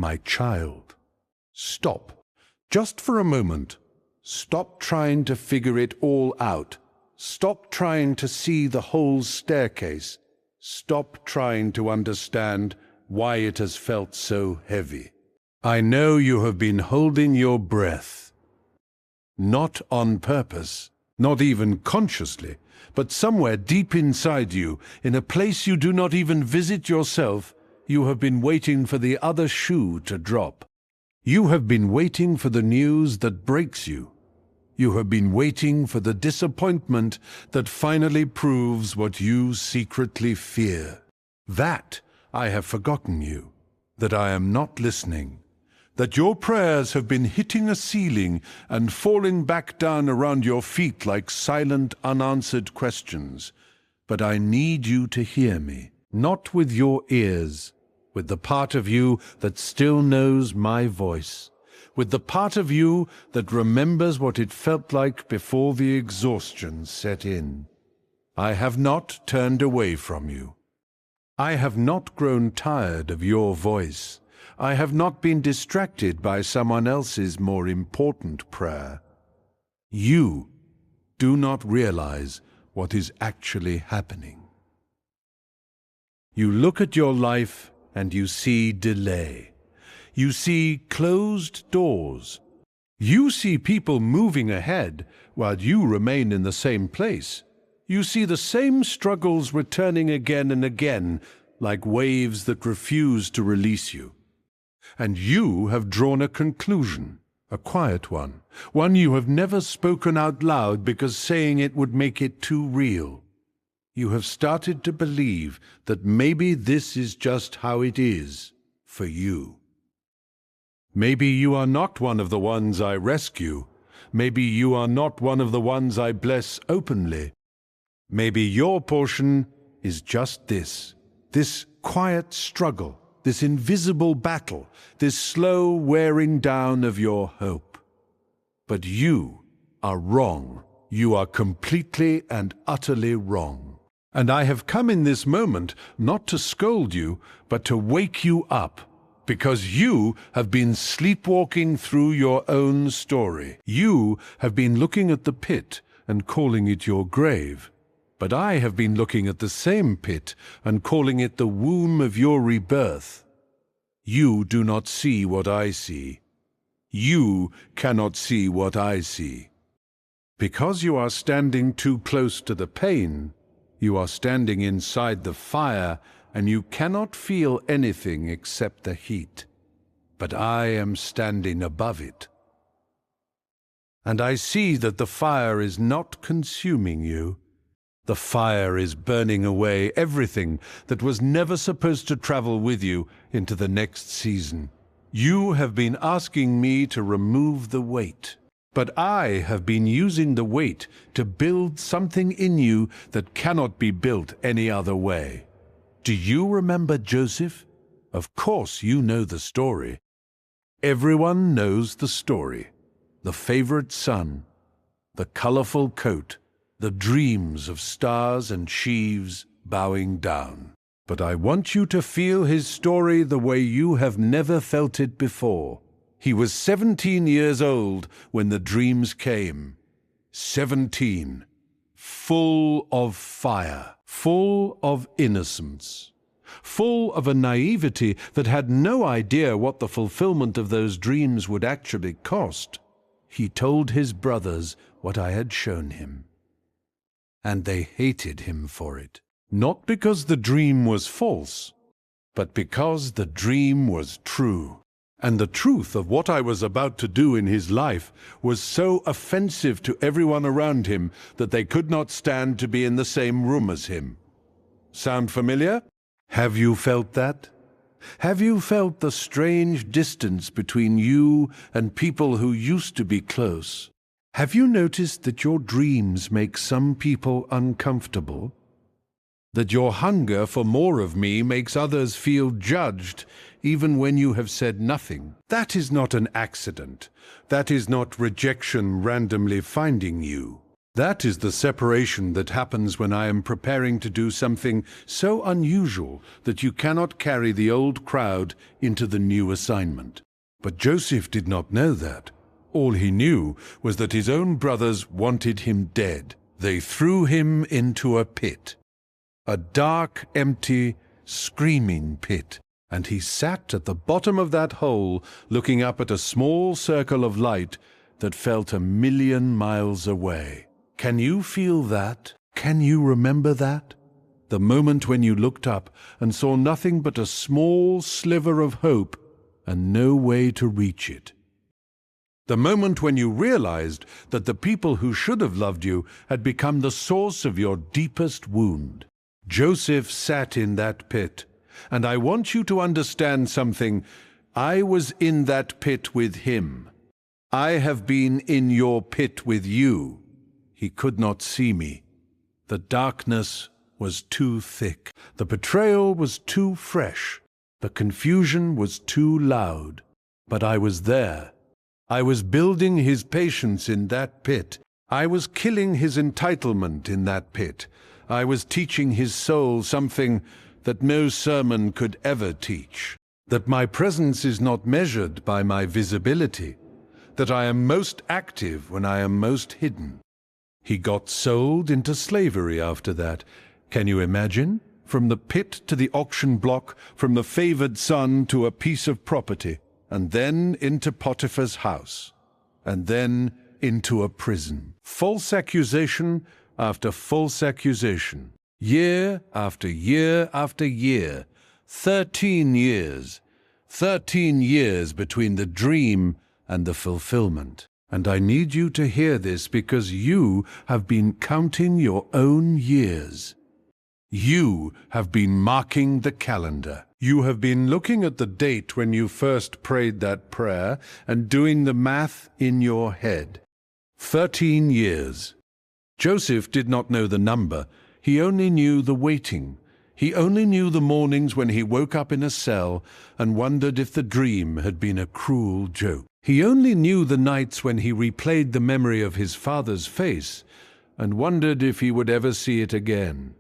My child, stop. Just for a moment. Stop trying to figure it all out. Stop trying to see the whole staircase. Stop trying to understand why it has felt so heavy. I know you have been holding your breath. Not on purpose, not even consciously, but somewhere deep inside you, in a place you do not even visit yourself, you have been waiting for the other shoe to drop. You have been waiting for the news that breaks you. You have been waiting for the disappointment that finally proves what you secretly fear. That I have forgotten you, that I am not listening, that your prayers have been hitting a ceiling and falling back down around your feet like silent, unanswered questions. But I need you to hear me, not with your ears, with the part of you that still knows my voice, with the part of you that remembers what it felt like before the exhaustion set in. I have not turned away from you. I have not grown tired of your voice. I have not been distracted by someone else's more important prayer. You do not realize what is actually happening. You look at your life and you see delay. You see closed doors. You see people moving ahead while you remain in the same place. You see the same struggles returning again and again, like waves that refuse to release you. And you have drawn a conclusion, a quiet one you have never spoken out loud because saying it would make it too real. You have started to believe that maybe this is just how it is for you. Maybe you are not one of the ones I rescue. Maybe you are not one of the ones I bless openly. Maybe your portion is just this quiet struggle, this invisible battle, this slow wearing down of your hope. But you are wrong. You are completely and utterly wrong. And I have come in this moment not to scold you, but to wake you up, because you have been sleepwalking through your own story. You have been looking at the pit and calling it your grave. But I have been looking at the same pit and calling it the womb of your rebirth. You do not see what I see. You cannot see what I see. Because you are standing too close to the pain, you are standing inside the fire, and you cannot feel anything except the heat. But I am standing above it. And I see that the fire is not consuming you. The fire is burning away everything that was never supposed to travel with you into the next season. You have been asking me to remove the weight, but I have been using the weight to build something in you that cannot be built any other way. Do you remember Joseph? Of course you know the story. Everyone knows the story. The favorite son, the colorful coat, the dreams of stars and sheaves bowing down. But I want you to feel his story the way you have never felt it before. He was 17 years old when the dreams came. 17. Full of fire, full of innocence, full of a naivety that had no idea what the fulfillment of those dreams would actually cost. He told his brothers what I had shown him. And they hated him for it. Not because the dream was false, but because the dream was true. And the truth of what I was about to do in his life was so offensive to everyone around him that they could not stand to be in the same room as him. Sound familiar? Have you felt that? Have you felt the strange distance between you and people who used to be close? Have you noticed that your dreams make some people uncomfortable? That your hunger for more of me makes others feel judged even when you have said nothing? That is not an accident. That is not rejection randomly finding you. That is the separation that happens when I am preparing to do something so unusual that you cannot carry the old crowd into the new assignment. But Joseph did not know that. All he knew was that his own brothers wanted him dead. They threw him into a pit, a dark, empty, screaming pit, and he sat at the bottom of that hole looking up at a small circle of light that felt 1,000,000 miles away. Can you feel that? Can you remember that? The moment when you looked up and saw nothing but a small sliver of hope and no way to reach it. The moment when you realized that the people who should have loved you had become the source of your deepest wound. Joseph sat in that pit, and I want you to understand something. I was in that pit with him. I have been in your pit with you. He could not see me. The darkness was too thick. The betrayal was too fresh. The confusion was too loud. But I was there. I was building his patience in that pit. I was killing his entitlement in that pit. I was teaching his soul something that no sermon could ever teach. That my presence is not measured by my visibility. That I am most active when I am most hidden. He got sold into slavery after that. Can you imagine? From the pit to the auction block, from the favored son to a piece of property, and then into Potiphar's house, and then into a prison. False accusation after false accusation. Year after year after year. 13 years. 13 years between the dream and the fulfillment. And I need you to hear this because you have been counting your own years. You have been marking the calendar. You have been looking at the date when you first prayed that prayer and doing the math in your head. 13 years. Joseph did not know the number. He only knew the waiting. He only knew the mornings when he woke up in a cell and wondered if the dream had been a cruel joke. He only knew the nights when he replayed the memory of his father's face and wondered if he would ever see it again.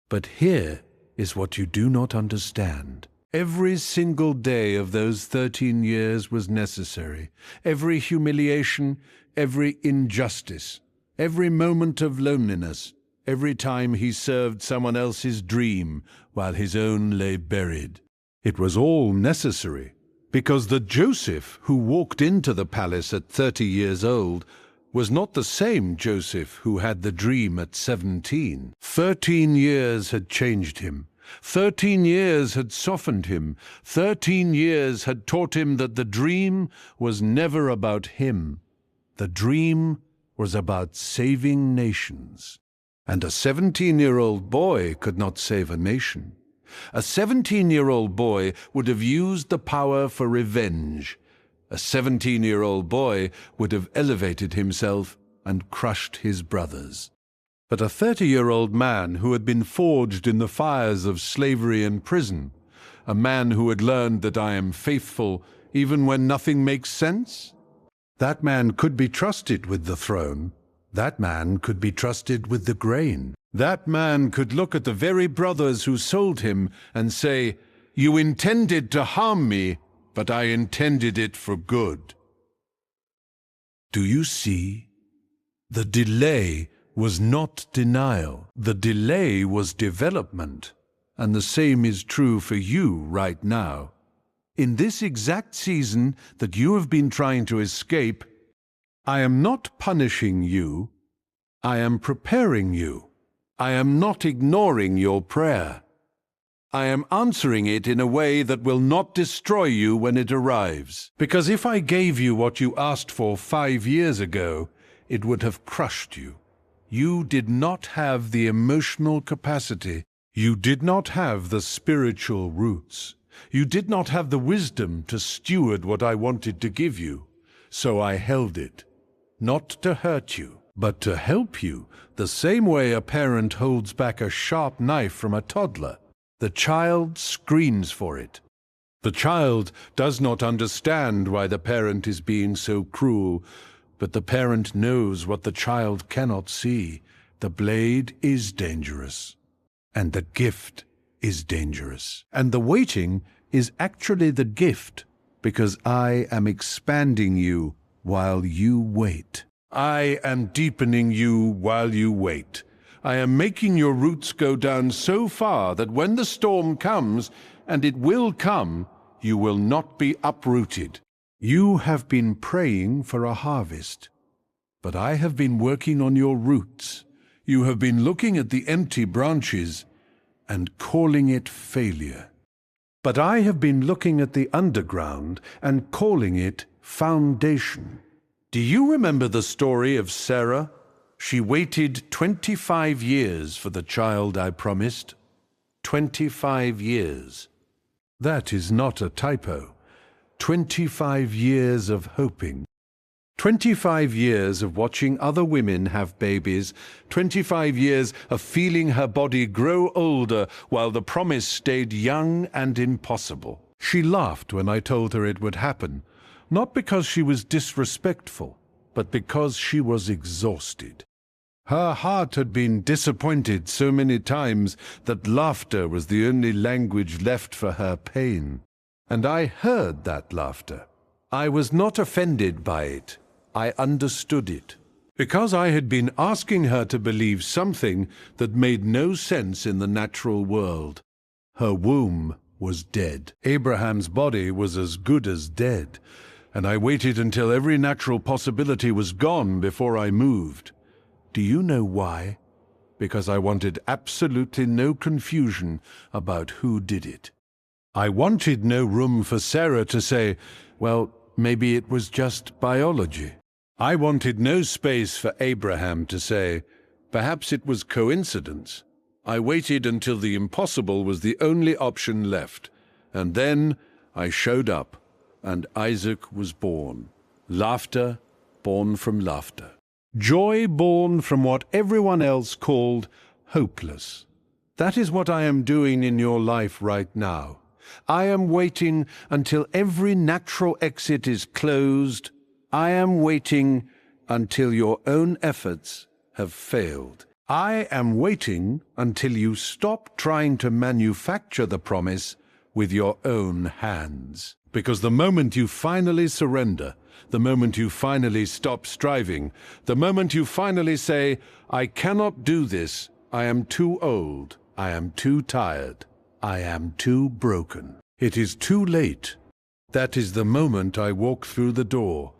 But here is what you do not understand. Every single day of those 13 years was necessary. Every humiliation, every injustice, every moment of loneliness, every time he served someone else's dream while his own lay buried. It was all necessary, because the Joseph who walked into the palace at 30 years old was not the same Joseph who had the dream at 17. 13 years had changed him. 13 years had softened him. 13 years had taught him that the dream was never about him. The dream was about saving nations. And a 17-year-old boy could not save a nation. A 17-year-old boy would have used the power for revenge. A 17-year-old boy would have elevated himself and crushed his brothers. But a 30-year-old man who had been forged in the fires of slavery and prison, a man who had learned that I am faithful even when nothing makes sense, that man could be trusted with the throne. That man could be trusted with the grain. That man could look at the very brothers who sold him and say, "You intended to harm me, but I intended it for good." Do you see? The delay was not denial. The delay was development. And the same is true for you right now. In this exact season that you have been trying to escape, I am not punishing you. I am preparing you. I am not ignoring your prayer. I am answering it in a way that will not destroy you when it arrives. Because if I gave you what you asked for 5 years ago, it would have crushed you. You did not have the emotional capacity. You did not have the spiritual roots. You did not have the wisdom to steward what I wanted to give you. So I held it. Not to hurt you, but to help you, the same way a parent holds back a sharp knife from a toddler. The child screams for it. The child does not understand why the parent is being so cruel, But the parent knows what the child cannot see. The blade is dangerous, and the gift is dangerous. And the waiting is actually the gift, because I am expanding you while you wait. I am deepening you while you wait. I am making your roots go down so far that when the storm comes, and it will come, you will not be uprooted. You have been praying for a harvest, but I have been working on your roots. You have been looking at the empty branches and calling it failure. But I have been looking at the underground and calling it foundation. Do you remember the story of Sarah? She waited 25 years for the child I promised. 25 years. That is not a typo. 25 years of hoping. 25 years of watching other women have babies. 25 years of feeling her body grow older while the promise stayed young and impossible. She laughed when I told her it would happen, not because she was disrespectful, but because she was exhausted. Her heart had been disappointed so many times that laughter was the only language left for her pain. And I heard that laughter. I was not offended by it. I understood it. Because I had been asking her to believe something that made no sense in the natural world. Her womb was dead. Abraham's body was as good as dead. And I waited until every natural possibility was gone before I moved. Do you know why? Because I wanted absolutely no confusion about who did it. I wanted no room for Sarah to say, well, maybe it was just biology. I wanted no space for Abraham to say, perhaps it was coincidence. I waited until the impossible was the only option left, and then I showed up, and Isaac was born. Laughter born from laughter. Joy born from what everyone else called hopeless. That is what I am doing in your life right now. I am waiting until every natural exit is closed. I am waiting until your own efforts have failed. I am waiting until you stop trying to manufacture the promise with your own hands. Because the moment you finally surrender, the moment you finally stop striving, the moment you finally say, I cannot do this, I am too old, I am too tired, I am too broken. It is too late. That is the moment I walk through the door.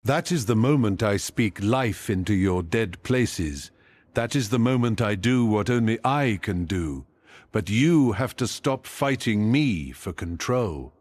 That is the moment I speak life into your dead places. That is the moment I do what only I can do. But you have to stop fighting me for control.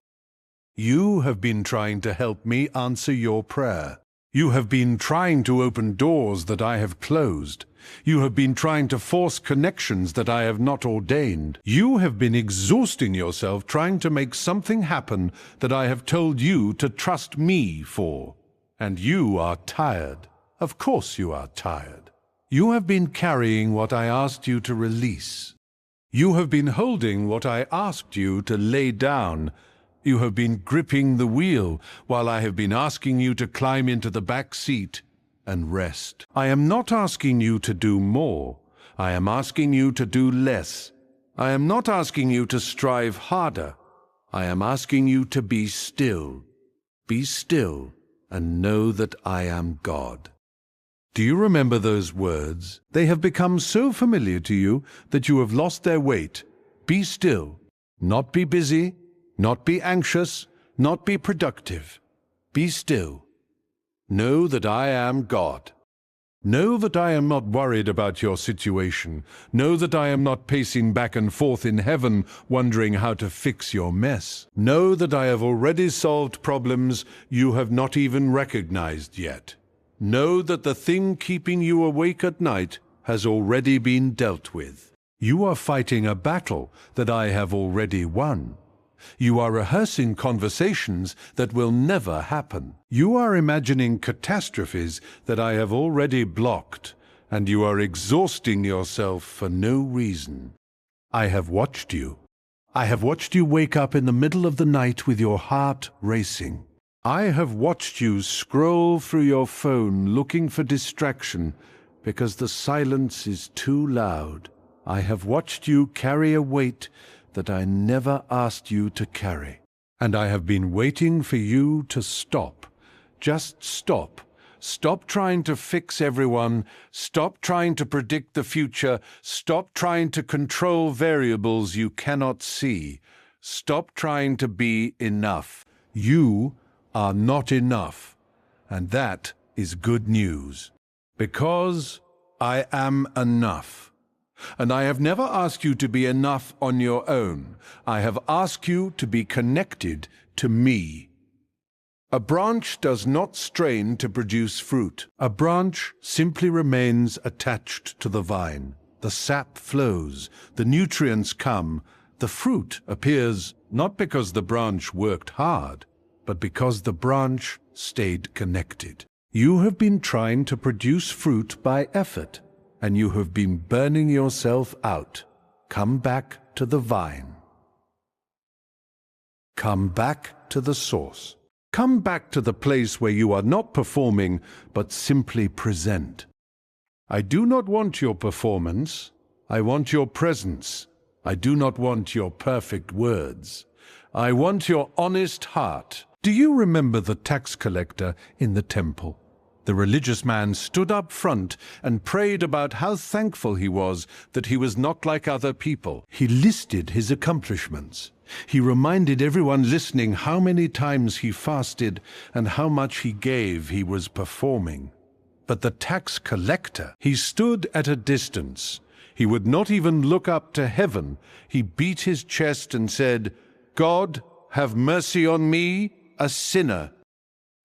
You have been trying to help me answer your prayer. You have been trying to open doors that I have closed. You have been trying to force connections that I have not ordained. You have been exhausting yourself trying to make something happen that I have told you to trust me for. And you are tired. Of course you are tired. You have been carrying what I asked you to release. You have been holding what I asked you to lay down. You have been gripping the wheel while I have been asking you to climb into the back seat and rest. I am not asking you to do more. I am asking you to do less. I am not asking you to strive harder. I am asking you to be still. Be still and know that I am God. Do you remember those words? They have become so familiar to you that you have lost their weight. Be still. Not be busy. Not be anxious, not be productive. Be still. Know that I am God. Know that I am not worried about your situation. Know that I am not pacing back and forth in heaven, wondering how to fix your mess. Know that I have already solved problems you have not even recognized yet. Know that the thing keeping you awake at night has already been dealt with. You are fighting a battle that I have already won. You are rehearsing conversations that will never happen. You are imagining catastrophes that I have already blocked, and you are exhausting yourself for no reason. I have watched you. I have watched you wake up in the middle of the night with your heart racing. I have watched you scroll through your phone looking for distraction because the silence is too loud. I have watched you carry a weight that I never asked you to carry. And I have been waiting for you to stop. Just stop. Stop trying to fix everyone. Stop trying to predict the future. Stop trying to control variables you cannot see. Stop trying to be enough. You are not enough. And that is good news. Because I am enough. And I have never asked you to be enough on your own. I have asked you to be connected to me. A branch does not strain to produce fruit. A branch simply remains attached to the vine. The sap flows, the nutrients come, the fruit appears not because the branch worked hard, but because the branch stayed connected. You have been trying to produce fruit by effort, and you have been burning yourself out. Come back to the vine. Come back to the source. Come back to the place where you are not performing, but simply present. I do not want your performance. I want your presence. I do not want your perfect words. I want your honest heart. Do you remember the tax collector in the temple? The religious man stood up front and prayed about how thankful he was that he was not like other people. He listed his accomplishments. He reminded everyone listening how many times he fasted and how much he gave he was performing. But the tax collector, he stood at a distance. He would not even look up to heaven. He beat his chest and said, "God, have mercy on me, a sinner."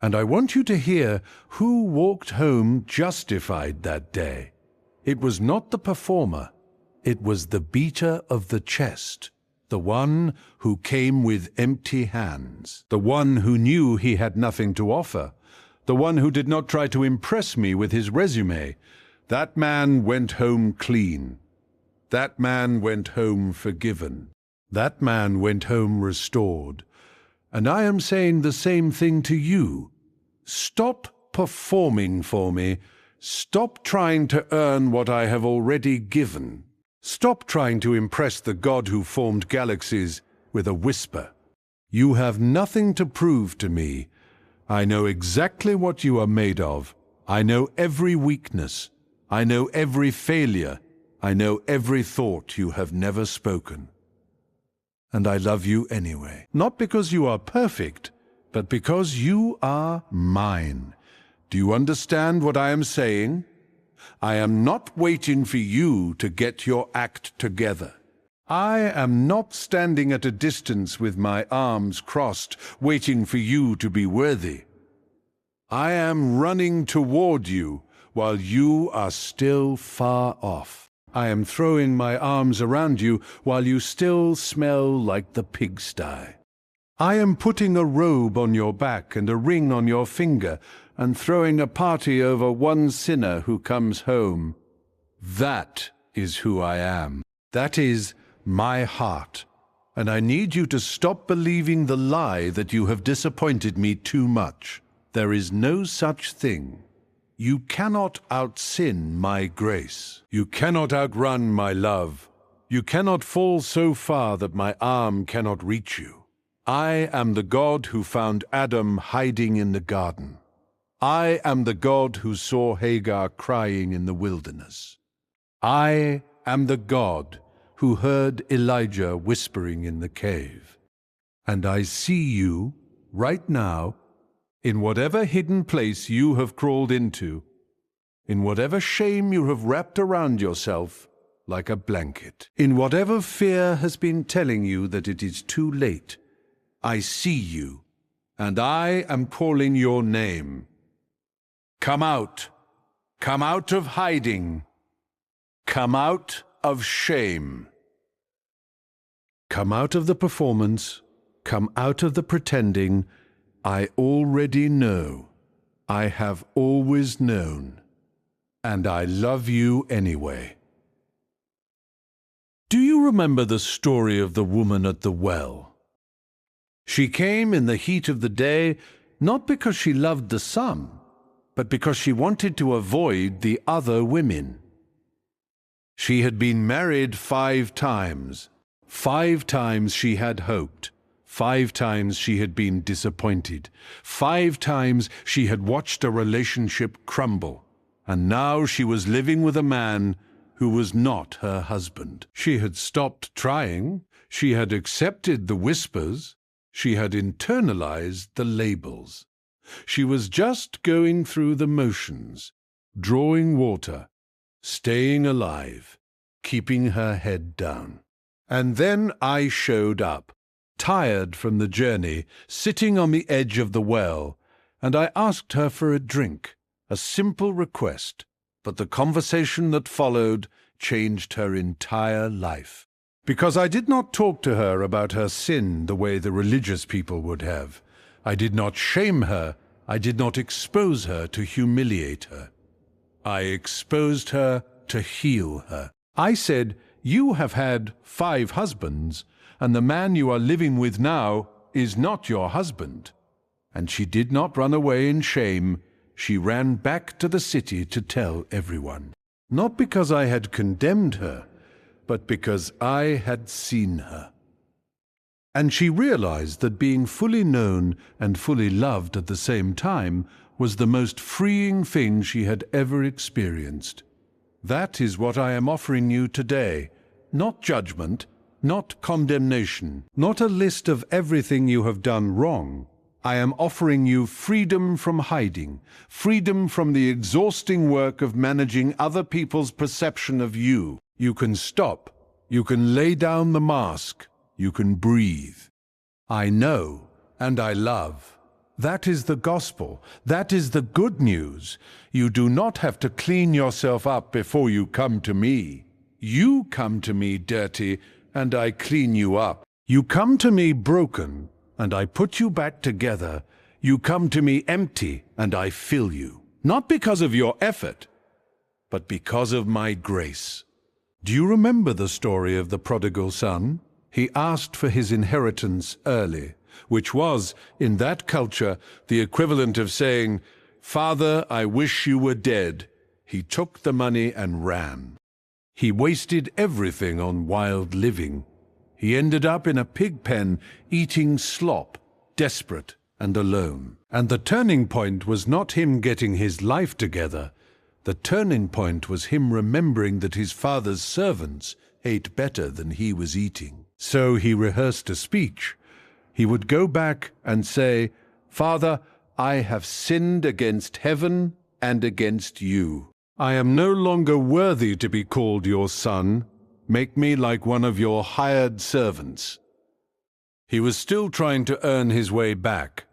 And I want you to hear who walked home justified that day. It was not the performer. It was the beater of the chest, the one who came with empty hands, the one who knew he had nothing to offer, the one who did not try to impress me with his resume. That man went home clean. That man went home forgiven. That man went home restored. And I am saying the same thing to you. Stop performing for me. Stop trying to earn what I have already given. Stop trying to impress the God who formed galaxies with a whisper. You have nothing to prove to me. I know exactly what you are made of. I know every weakness. I know every failure. I know every thought you have never spoken. And I love you anyway. Not because you are perfect, but because you are mine. Do you understand what I am saying? I am not waiting for you to get your act together. I am not standing at a distance with my arms crossed, waiting for you to be worthy. I am running toward you while you are still far off. I am throwing my arms around you while you still smell like the pigsty. I am putting a robe on your back and a ring on your finger and throwing a party over one sinner who comes home. That is who I am. That is my heart. And I need you to stop believing the lie that you have disappointed me too much. There is no such thing. You cannot out-sin my grace. You cannot outrun my love. You cannot fall so far that my arm cannot reach you. I am the God who found Adam hiding in the garden. I am the God who saw Hagar crying in the wilderness. I am the God who heard Elijah whispering in the cave. And I see you, right now, in whatever hidden place you have crawled into, in whatever shame you have wrapped around yourself like a blanket, in whatever fear has been telling you that it is too late, I see you, and I am calling your name. Come out of hiding, come out of shame. Come out of the performance, come out of the pretending. I already know. I have always known. And I love you anyway. Do you remember the story of the woman at the well? She came in the heat of the day, not because she loved the son, but because she wanted to avoid the other women. She had been married 5 times. 5 times she had hoped. 5 times she had been disappointed. 5 times she had watched a relationship crumble. And now she was living with a man who was not her husband. She had stopped trying. She had accepted the whispers. She had internalized the labels. She was just going through the motions, drawing water, staying alive, keeping her head down. And then I showed up, tired from the journey, sitting on the edge of the well, and I asked her for a drink, a simple request, but the conversation that followed changed her entire life. Because I did not talk to her about her sin the way the religious people would have. I did not shame her. I did not expose her to humiliate her. I exposed her to heal her. I said, "You have had 5 husbands, and the man you are living with now is not your husband." And she did not run away in shame. She ran back to the city to tell everyone. Not because I had condemned her, but because I had seen her. And she realized that being fully known and fully loved at the same time was the most freeing thing she had ever experienced. That is what I am offering you today. Not judgment, not condemnation, not a list of everything you have done wrong. I am offering you freedom from hiding, freedom from the exhausting work of managing other people's perception of you. You can stop. You can lay down the mask. You can breathe. I know and I love. That is the gospel. That is the good news. You do not have to clean yourself up before you come to me. You come to me dirty, and I clean you up. You come to me broken, and I put you back together. You come to me empty, and I fill you. Not because of your effort, but because of my grace. Do you remember the story of the prodigal son? He asked for his inheritance early, which was, in that culture, the equivalent of saying, "Father, I wish you were dead." He took the money and ran. He wasted everything on wild living. He ended up in a pig pen, eating slop, desperate and alone. And the turning point was not him getting his life together. The turning point was him remembering that his father's servants ate better than he was eating. So he rehearsed a speech. He would go back and say, "Father, I have sinned against heaven and against you. I am no longer worthy to be called your son. Make me like one of your hired servants." He was still trying to earn his way back,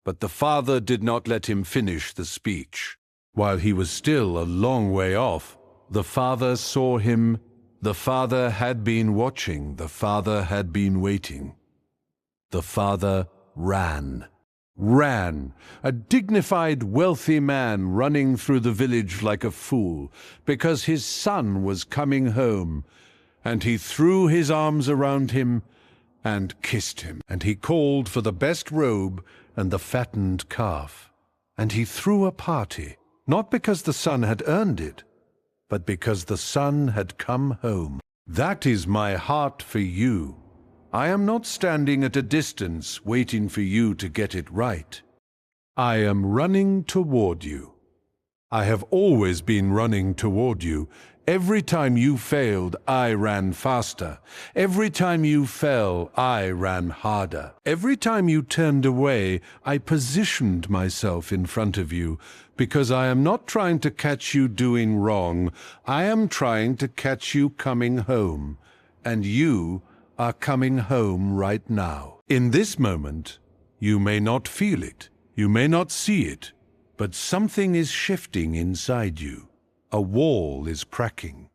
but the father did not let him finish the speech. While he was still a long way off, the father saw him. The father had been watching. The father had been waiting. The father ran. A dignified, wealthy man running through the village like a fool, because his son was coming home. And he threw his arms around him and kissed him. And he called for the best robe and the fattened calf. And he threw a party, not because the son had earned it, but because the son had come home. That is my heart for you. I am not standing at a distance waiting for you to get it right. I am running toward you. I have always been running toward you. Every time you failed, I ran faster. Every time you fell, I ran harder. Every time you turned away, I positioned myself in front of you, because I am not trying to catch you doing wrong. I am trying to catch you coming home. And you are coming home right now. In this moment, you may not feel it, you may not see it, but something is shifting inside you. A wall is cracking.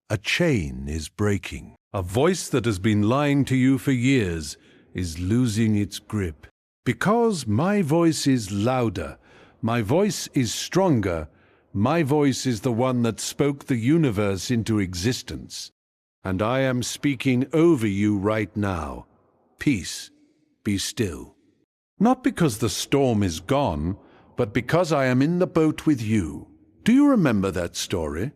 A chain is breaking. A voice that has been lying to you for years is losing its grip. Because my voice is louder, my voice is stronger, my voice is the one that spoke the universe into existence. And I am speaking over you right now. Peace, be still. Not because the storm is gone, but because I am in the boat with you. Do you remember that story?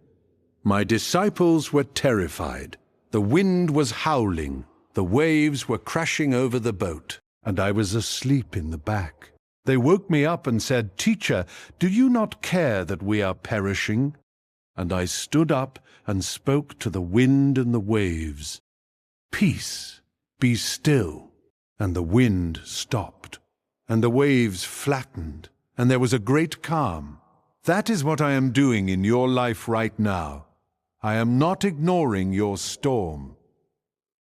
My disciples were terrified. The wind was howling. The waves were crashing over the boat, and I was asleep in the back. They woke me up and said, "Teacher, do you not care that we are perishing?" And I stood up and spoke to the wind and the waves. "Peace, be still." And the wind stopped, and the waves flattened, and there was a great calm. That is what I am doing in your life right now. I am not ignoring your storm.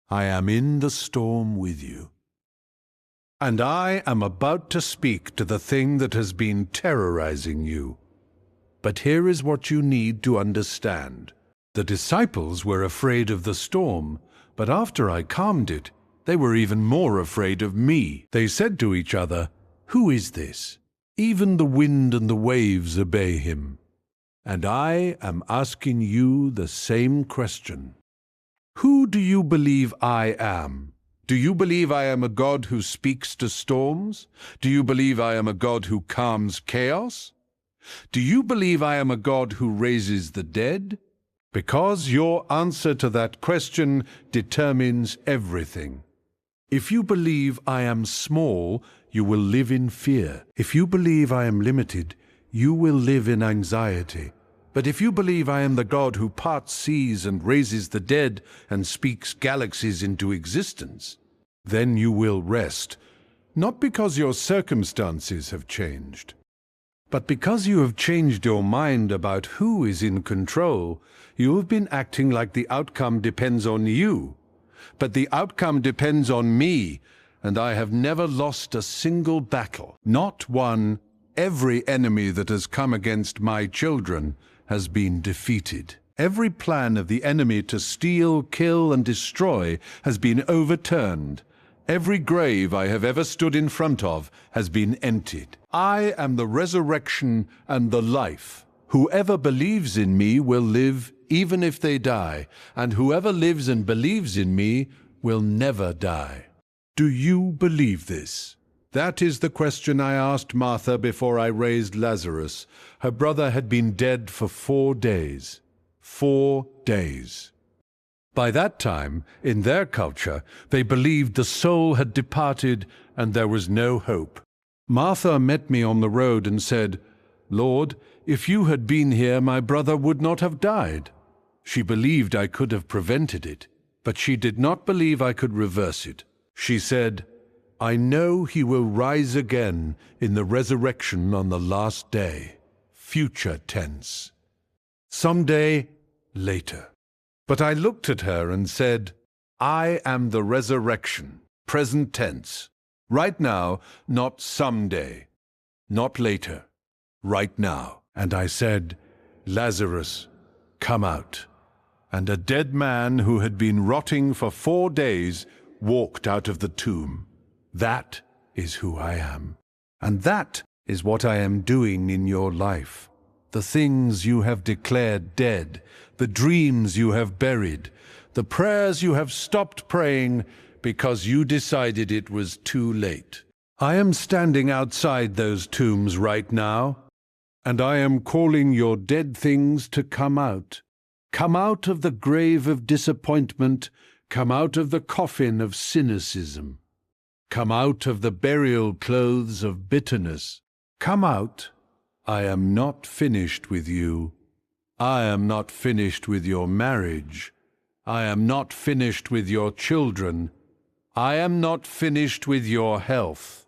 I am in the storm with you. And I am about to speak to the thing that has been terrorizing you. But here is what you need to understand. The disciples were afraid of the storm, but after I calmed it, they were even more afraid of me. They said to each other, "Who is this? Even the wind and the waves obey him." And I am asking you the same question. Who do you believe I am? Do you believe I am a God who speaks to storms? Do you believe I am a God who calms chaos? Do you believe I am a God who raises the dead? Because your answer to that question determines everything. If you believe I am small, you will live in fear. If you believe I am limited, you will live in anxiety. But if you believe I am the God who parts seas and raises the dead and speaks galaxies into existence, then you will rest, not because your circumstances have changed, but because you have changed your mind about who is in control. You have been acting like the outcome depends on you, but the outcome depends on me, and I have never lost a single battle, not one. Every enemy that has come against my children has been defeated. Every plan of the enemy to steal, kill, and destroy has been overturned. Every grave I have ever stood in front of has been emptied. I am the resurrection and the life. Whoever believes in me will live even if they die, and whoever lives and believes in me will never die. Do you believe this? That is the question I asked Martha before I raised Lazarus. Her brother had been dead for 4 days. 4 days. By that time, in their culture, they believed the soul had departed and there was no hope. Martha met me on the road and said, "Lord, if you had been here, my brother would not have died." She believed I could have prevented it, but she did not believe I could reverse it. She said, "I know he will rise again in the resurrection on the last day." Future tense. Someday later. But I looked at her and said, "I am the resurrection." Present tense. Right now, not someday. Not later. Right now. And I said, "Lazarus, come out." And a dead man who had been rotting for 4 days walked out of the tomb. That is who I am. And that is what I am doing in your life. The things you have declared dead, the dreams you have buried, the prayers you have stopped praying because you decided it was too late. I am standing outside those tombs right now, and I am calling your dead things to come out. Come out of the grave of disappointment, come out of the coffin of cynicism. Come out of the burial clothes of bitterness. Come out. I am not finished with you. I am not finished with your marriage. I am not finished with your children. I am not finished with your health.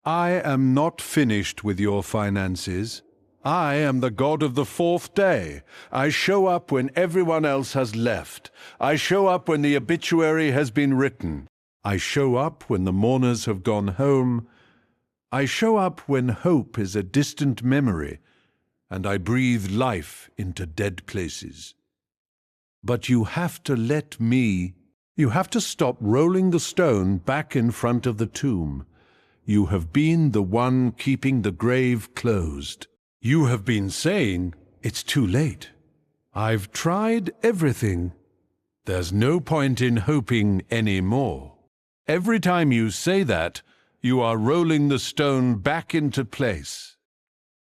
I am not finished with your finances. I am the God of the 4th day. I show up when everyone else has left. I show up when the obituary has been written. I show up when the mourners have gone home. I show up when hope is a distant memory, and I breathe life into dead places. But you have to let me. You have to stop rolling the stone back in front of the tomb. You have been the one keeping the grave closed. You have been saying, "It's too late. I've tried everything. There's no point in hoping anymore." Every time you say that, You are rolling the stone back into place.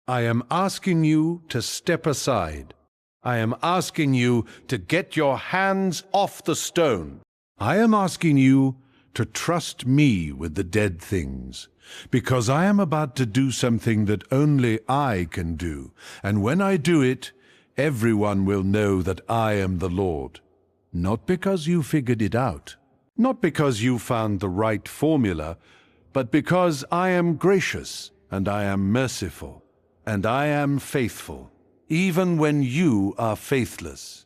I am asking you to step aside. I am asking you to get your hands off the stone. I am asking you to trust me with the dead things, because I am about to do something that only I can do, and when I do it, everyone will know that I am the Lord. Not because you figured it out, not because you found the right formula, but because I am gracious, and I am merciful, and I am faithful, even when you are faithless.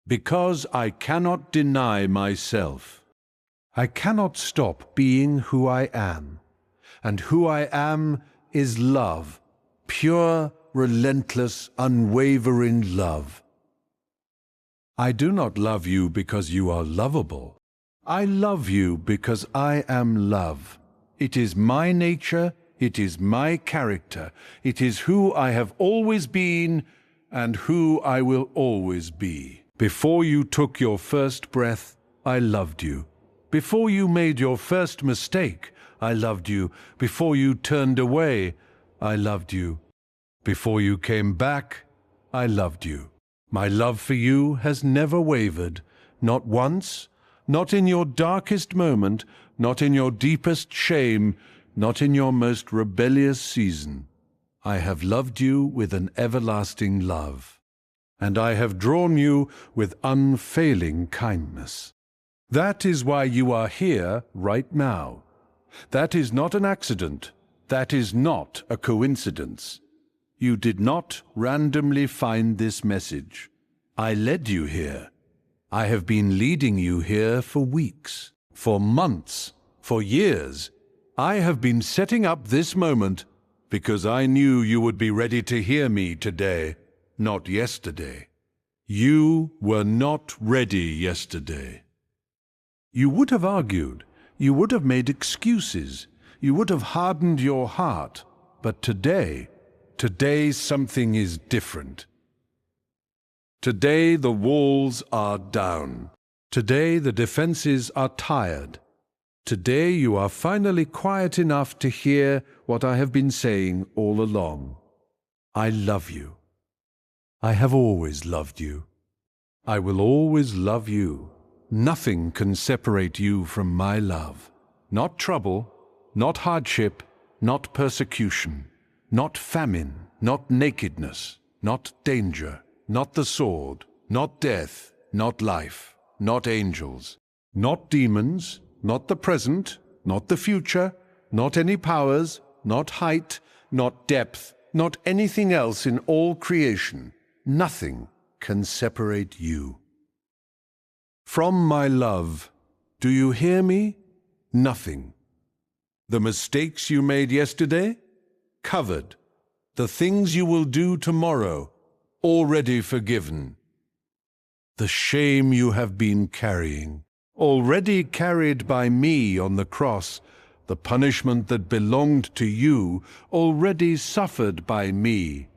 Because I cannot deny myself. I cannot stop being who I am, and who I am is love, pure, relentless, unwavering love. I do not love you because you are lovable. I love you because I am love. It is my nature, it is my character, it is who I have always been and who I will always be. Before you took your first breath, I loved you. Before you made your first mistake, I loved you. Before you turned away, I loved you. Before you came back, I loved you. My love for you has never wavered, not once, not in your darkest moment, not in your deepest shame, not in your most rebellious season. I have loved you with an everlasting love, and I have drawn you with unfailing kindness. That is why you are here right now. That is not an accident. That is not a coincidence. You did not randomly find this message. I led you here. I have been leading you here for weeks, for months, for years. I have been setting up this moment because I knew you would be ready to hear me today, not yesterday. You were not ready yesterday. You would have argued, you would have made excuses, you would have hardened your heart, but today something is different. Today the walls are down. Today the defenses are tired. Today you are finally quiet enough to hear what I have been saying all along. I love you. I have always loved you. I will always love you. Nothing can separate you from my love. Not trouble, not hardship, not persecution, not famine, not nakedness, not danger, not the sword, not death, not life, not angels, not demons, not the present, not the future, not any powers, not height, not depth, not anything else in all creation. Nothing can separate you from my love. Do you hear me? Nothing. The mistakes you made yesterday? Covered. The things you will do tomorrow? Already forgiven. The shame you have been carrying? Already carried by me on the cross. The punishment that belonged to you? Already suffered by me.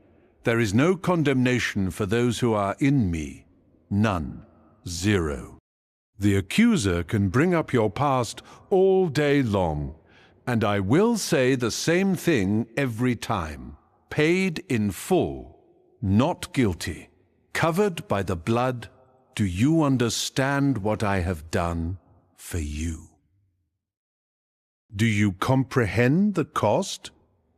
There is no condemnation for those who are in me. None. Zero. The accuser can bring up your past all day long, and I will say the same thing every time. Paid in full, not guilty, covered by the blood. Do you understand what I have done for you? Do you comprehend the cost?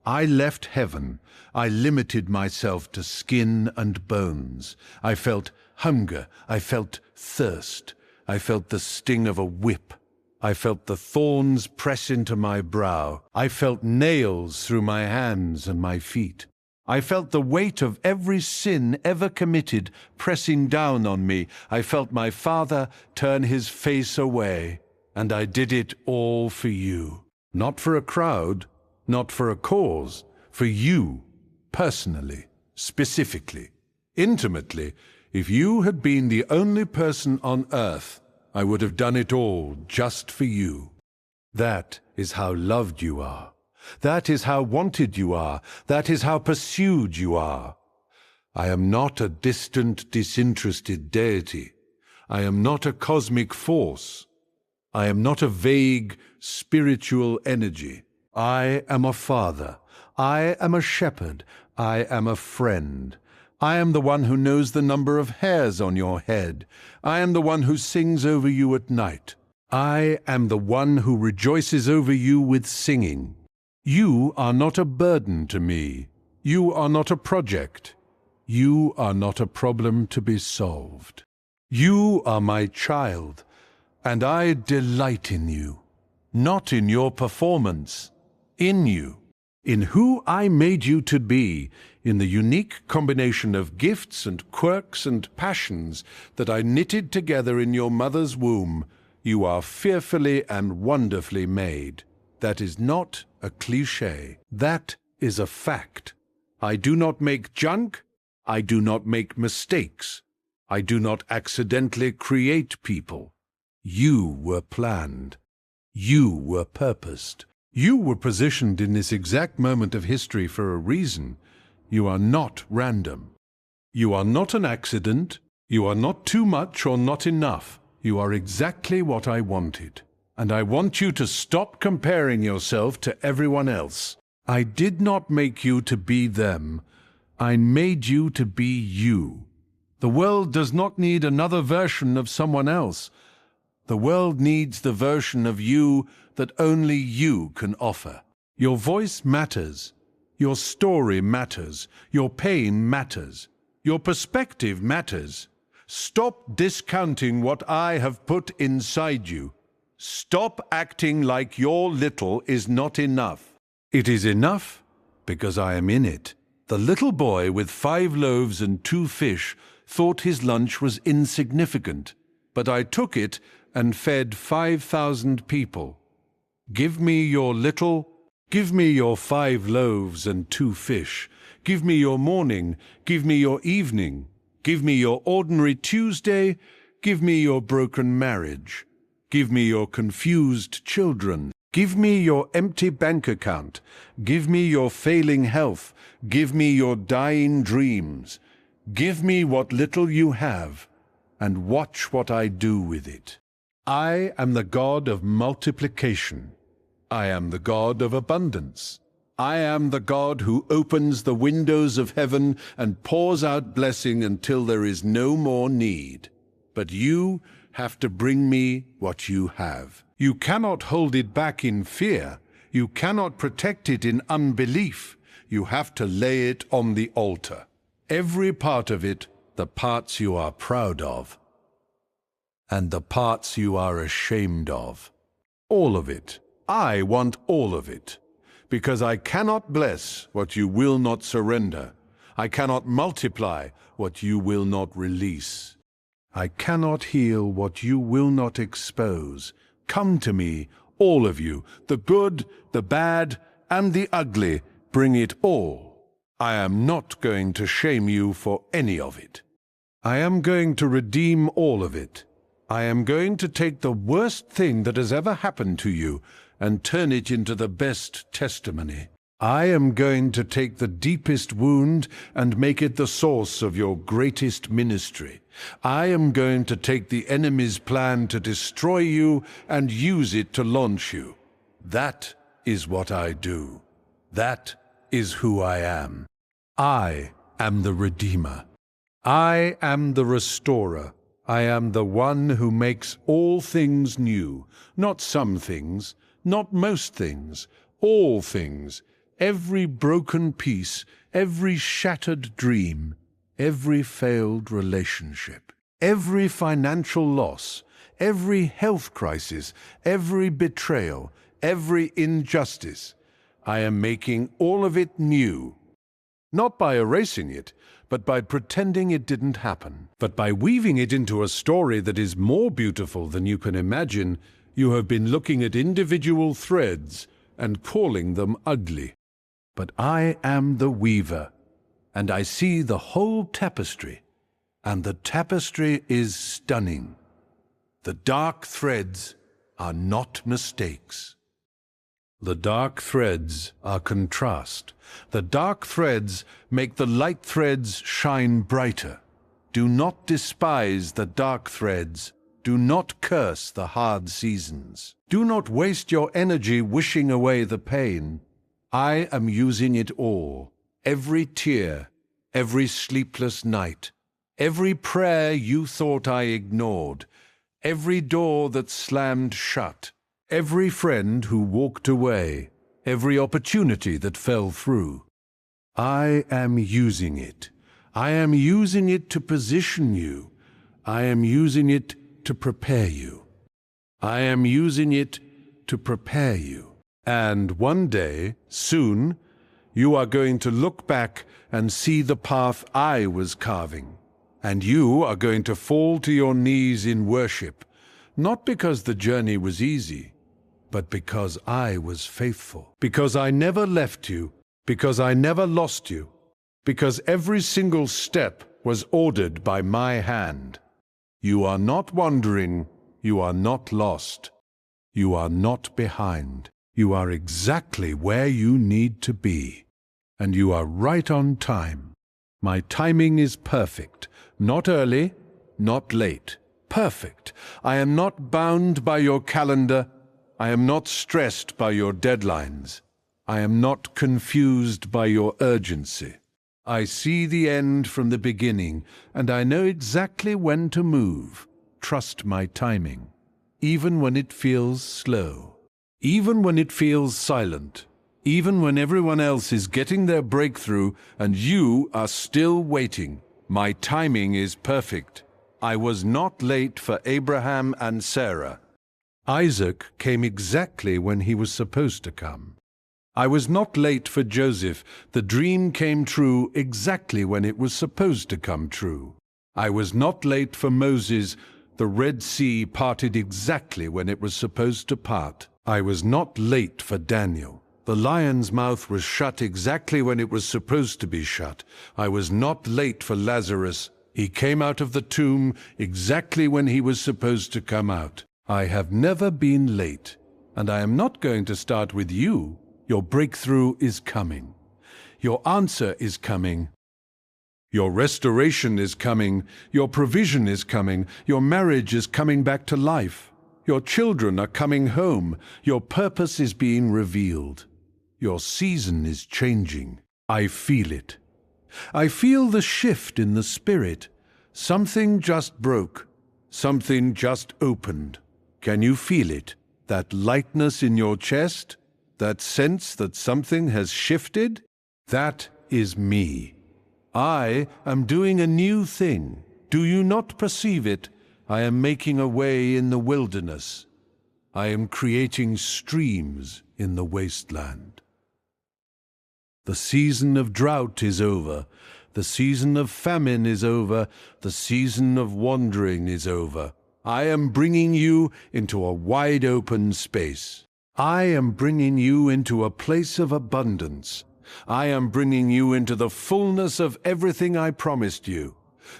I left heaven. I limited myself to skin and bones. I felt hunger. I felt thirst. I felt the sting of a whip. I felt the thorns press into my brow. I felt nails through my hands and my feet. I felt the weight of every sin ever committed pressing down on me. I felt my Father turn his face away, and I did it all for you. Not for a crowd, not for a cause, for you, personally, specifically, intimately. If you had been the only person on earth, I would have done it all just for you. That is how loved you are. That is how wanted you are. That is how pursued you are. I am not a distant, disinterested deity. I am not a cosmic force. I am not a vague spiritual energy. I am a father. I am a shepherd. I am a friend. I am the one who knows the number of hairs on your head. I am the one who sings over you at night. I am the one who rejoices over you with singing. You are not a burden to me. You are not a project. You are not a problem to be solved. You are my child, and I delight in you, not in your performance, in you, in who I made you to be, in the unique combination of gifts and quirks and passions that I knitted together in your mother's womb. You are fearfully and wonderfully made. That is not a cliché. That is a fact. I do not make junk. I do not make mistakes. I do not accidentally create people. You were planned. You were purposed. You were positioned in this exact moment of history for a reason. You are not random. You are not an accident. You are not too much or not enough. You are exactly what I wanted. And I want you to stop comparing yourself to everyone else. I did not make you to be them. I made you to be you. The world does not need another version of someone else. The world needs the version of you that only you can offer. Your voice matters. Your story matters. Your pain matters. Your perspective matters. Stop discounting what I have put inside you. Stop acting like your little is not enough. It is enough because I am in it. The little boy with 5 loaves and 2 fish thought his lunch was insignificant, but I took it and fed 5,000 people. Give me your little. Give me your 5 loaves and 2 fish. Give me your morning. Give me your evening. Give me your ordinary Tuesday. Give me your broken marriage. Give me your confused children. Give me your empty bank account. Give me your failing health. Give me your dying dreams. Give me what little you have, and watch what I do with it. I am the God of multiplication. I am the God of abundance. I am the God who opens the windows of heaven and pours out blessing until there is no more need. But you have to bring me what you have. You cannot hold it back in fear. You cannot protect it in unbelief. You have to lay it on the altar. Every part of it, the parts you are proud of, and the parts you are ashamed of. All of it. I want all of it, because I cannot bless what you will not surrender. I cannot multiply what you will not release. I cannot heal what you will not expose. Come to me, all of you, the good, the bad, and the ugly. Bring it all. I am not going to shame you for any of it. I am going to redeem all of it. I am going to take the worst thing that has ever happened to you and turn it into the best testimony. I am going to take the deepest wound and make it the source of your greatest ministry. I am going to take the enemy's plan to destroy you and use it to launch you. That is what I do. That is who I am. I am the Redeemer. I am the Restorer. I am the one who makes all things new, not some things, not most things, all things, every broken piece, every shattered dream, every failed relationship, every financial loss, every health crisis, every betrayal, every injustice. I am making all of it new, not by erasing it, but by pretending it didn't happen. But by weaving it into a story that is more beautiful than you can imagine, you have been looking at individual threads and calling them ugly. But I am the weaver, and I see the whole tapestry, and the tapestry is stunning. The dark threads are not mistakes. The dark threads are contrast. The dark threads make the light threads shine brighter. Do not despise the dark threads. Do not curse the hard seasons. Do not waste your energy wishing away the pain. I am using it all. Every tear, every sleepless night, every prayer you thought I ignored, every door that slammed shut, every friend who walked away, every opportunity that fell through. I am using it. I am using it to position you. I am using it to prepare you. I am using it to prepare you. And one day, soon, you are going to look back and see the path I was carving. And you are going to fall to your knees in worship, not because the journey was easy, but because I was faithful, because I never left you, because I never lost you, because every single step was ordered by my hand. You are not wandering, you are not lost, you are not behind. You are exactly where you need to be, and you are right on time. My timing is perfect, not early, not late, perfect. I am not bound by your calendar. I am not stressed by your deadlines. I am not confused by your urgency. I see the end from the beginning, and I know exactly when to move. Trust my timing, even when it feels slow, even when it feels silent, even when everyone else is getting their breakthrough and you are still waiting. My timing is perfect. I was not late for Abraham and Sarah. Isaac came exactly when he was supposed to come. I was not late for Joseph. The dream came true exactly when it was supposed to come true. I was not late for Moses. The Red Sea parted exactly when it was supposed to part. I was not late for Daniel. The lion's mouth was shut exactly when it was supposed to be shut. I was not late for Lazarus. He came out of the tomb exactly when he was supposed to come out. I have never been late, and I am not going to start with you. Your breakthrough is coming. Your answer is coming. Your restoration is coming. Your provision is coming. Your marriage is coming back to life. Your children are coming home. Your purpose is being revealed. Your season is changing. I feel it. I feel the shift in the spirit. Something just broke. Something just opened. Can you feel it? That lightness in your chest? That sense that something has shifted? That is me. I am doing a new thing. Do you not perceive it? I am making a way in the wilderness. I am creating streams in the wasteland. The season of drought is over. The season of famine is over. The season of wandering is over. I am bringing you into a wide open space. I am bringing you into a place of abundance. I am bringing you into the fullness of everything I promised you.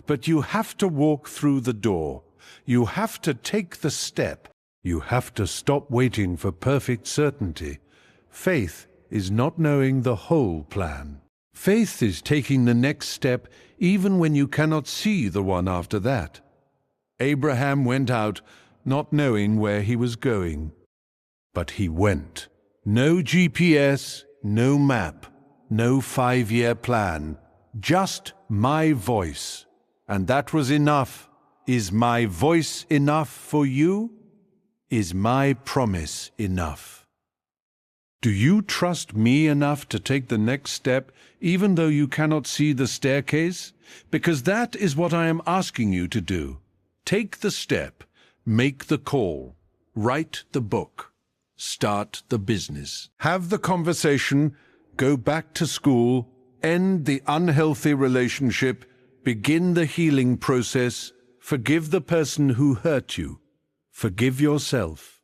But you have to walk through the door. You have to take the step. You have to stop waiting for perfect certainty. Faith is not knowing the whole plan. Faith is taking the next step even when you cannot see the one after that. Abraham went out not knowing where he was going. But he went. No GPS, no map, no 5-year plan, just my voice. And that was enough. Is my voice enough for you? Is my promise enough? Do you trust me enough to take the next step, even though you cannot see the staircase? Because that is what I am asking you to do. Take the step, make the call, write the book. Start the business. Have the conversation, go back to school, end the unhealthy relationship, begin the healing process, forgive the person who hurt you, forgive yourself.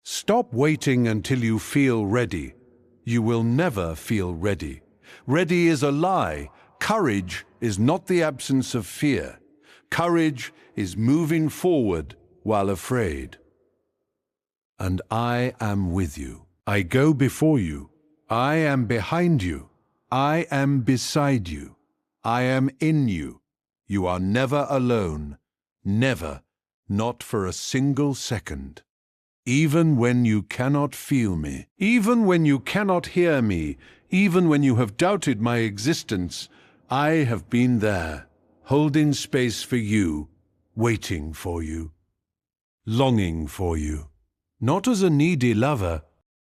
Stop waiting until you feel ready. You will never feel ready. Ready is a lie. Courage is not the absence of fear. Courage is moving forward while afraid. And I am with you. I go before you. I am behind you. I am beside you. I am in you. You are never alone. Never, not for a single second. Even when you cannot feel me, even when you cannot hear me, even when you have doubted my existence, I have been there, holding space for you, waiting for you, longing for you. Not as a needy lover,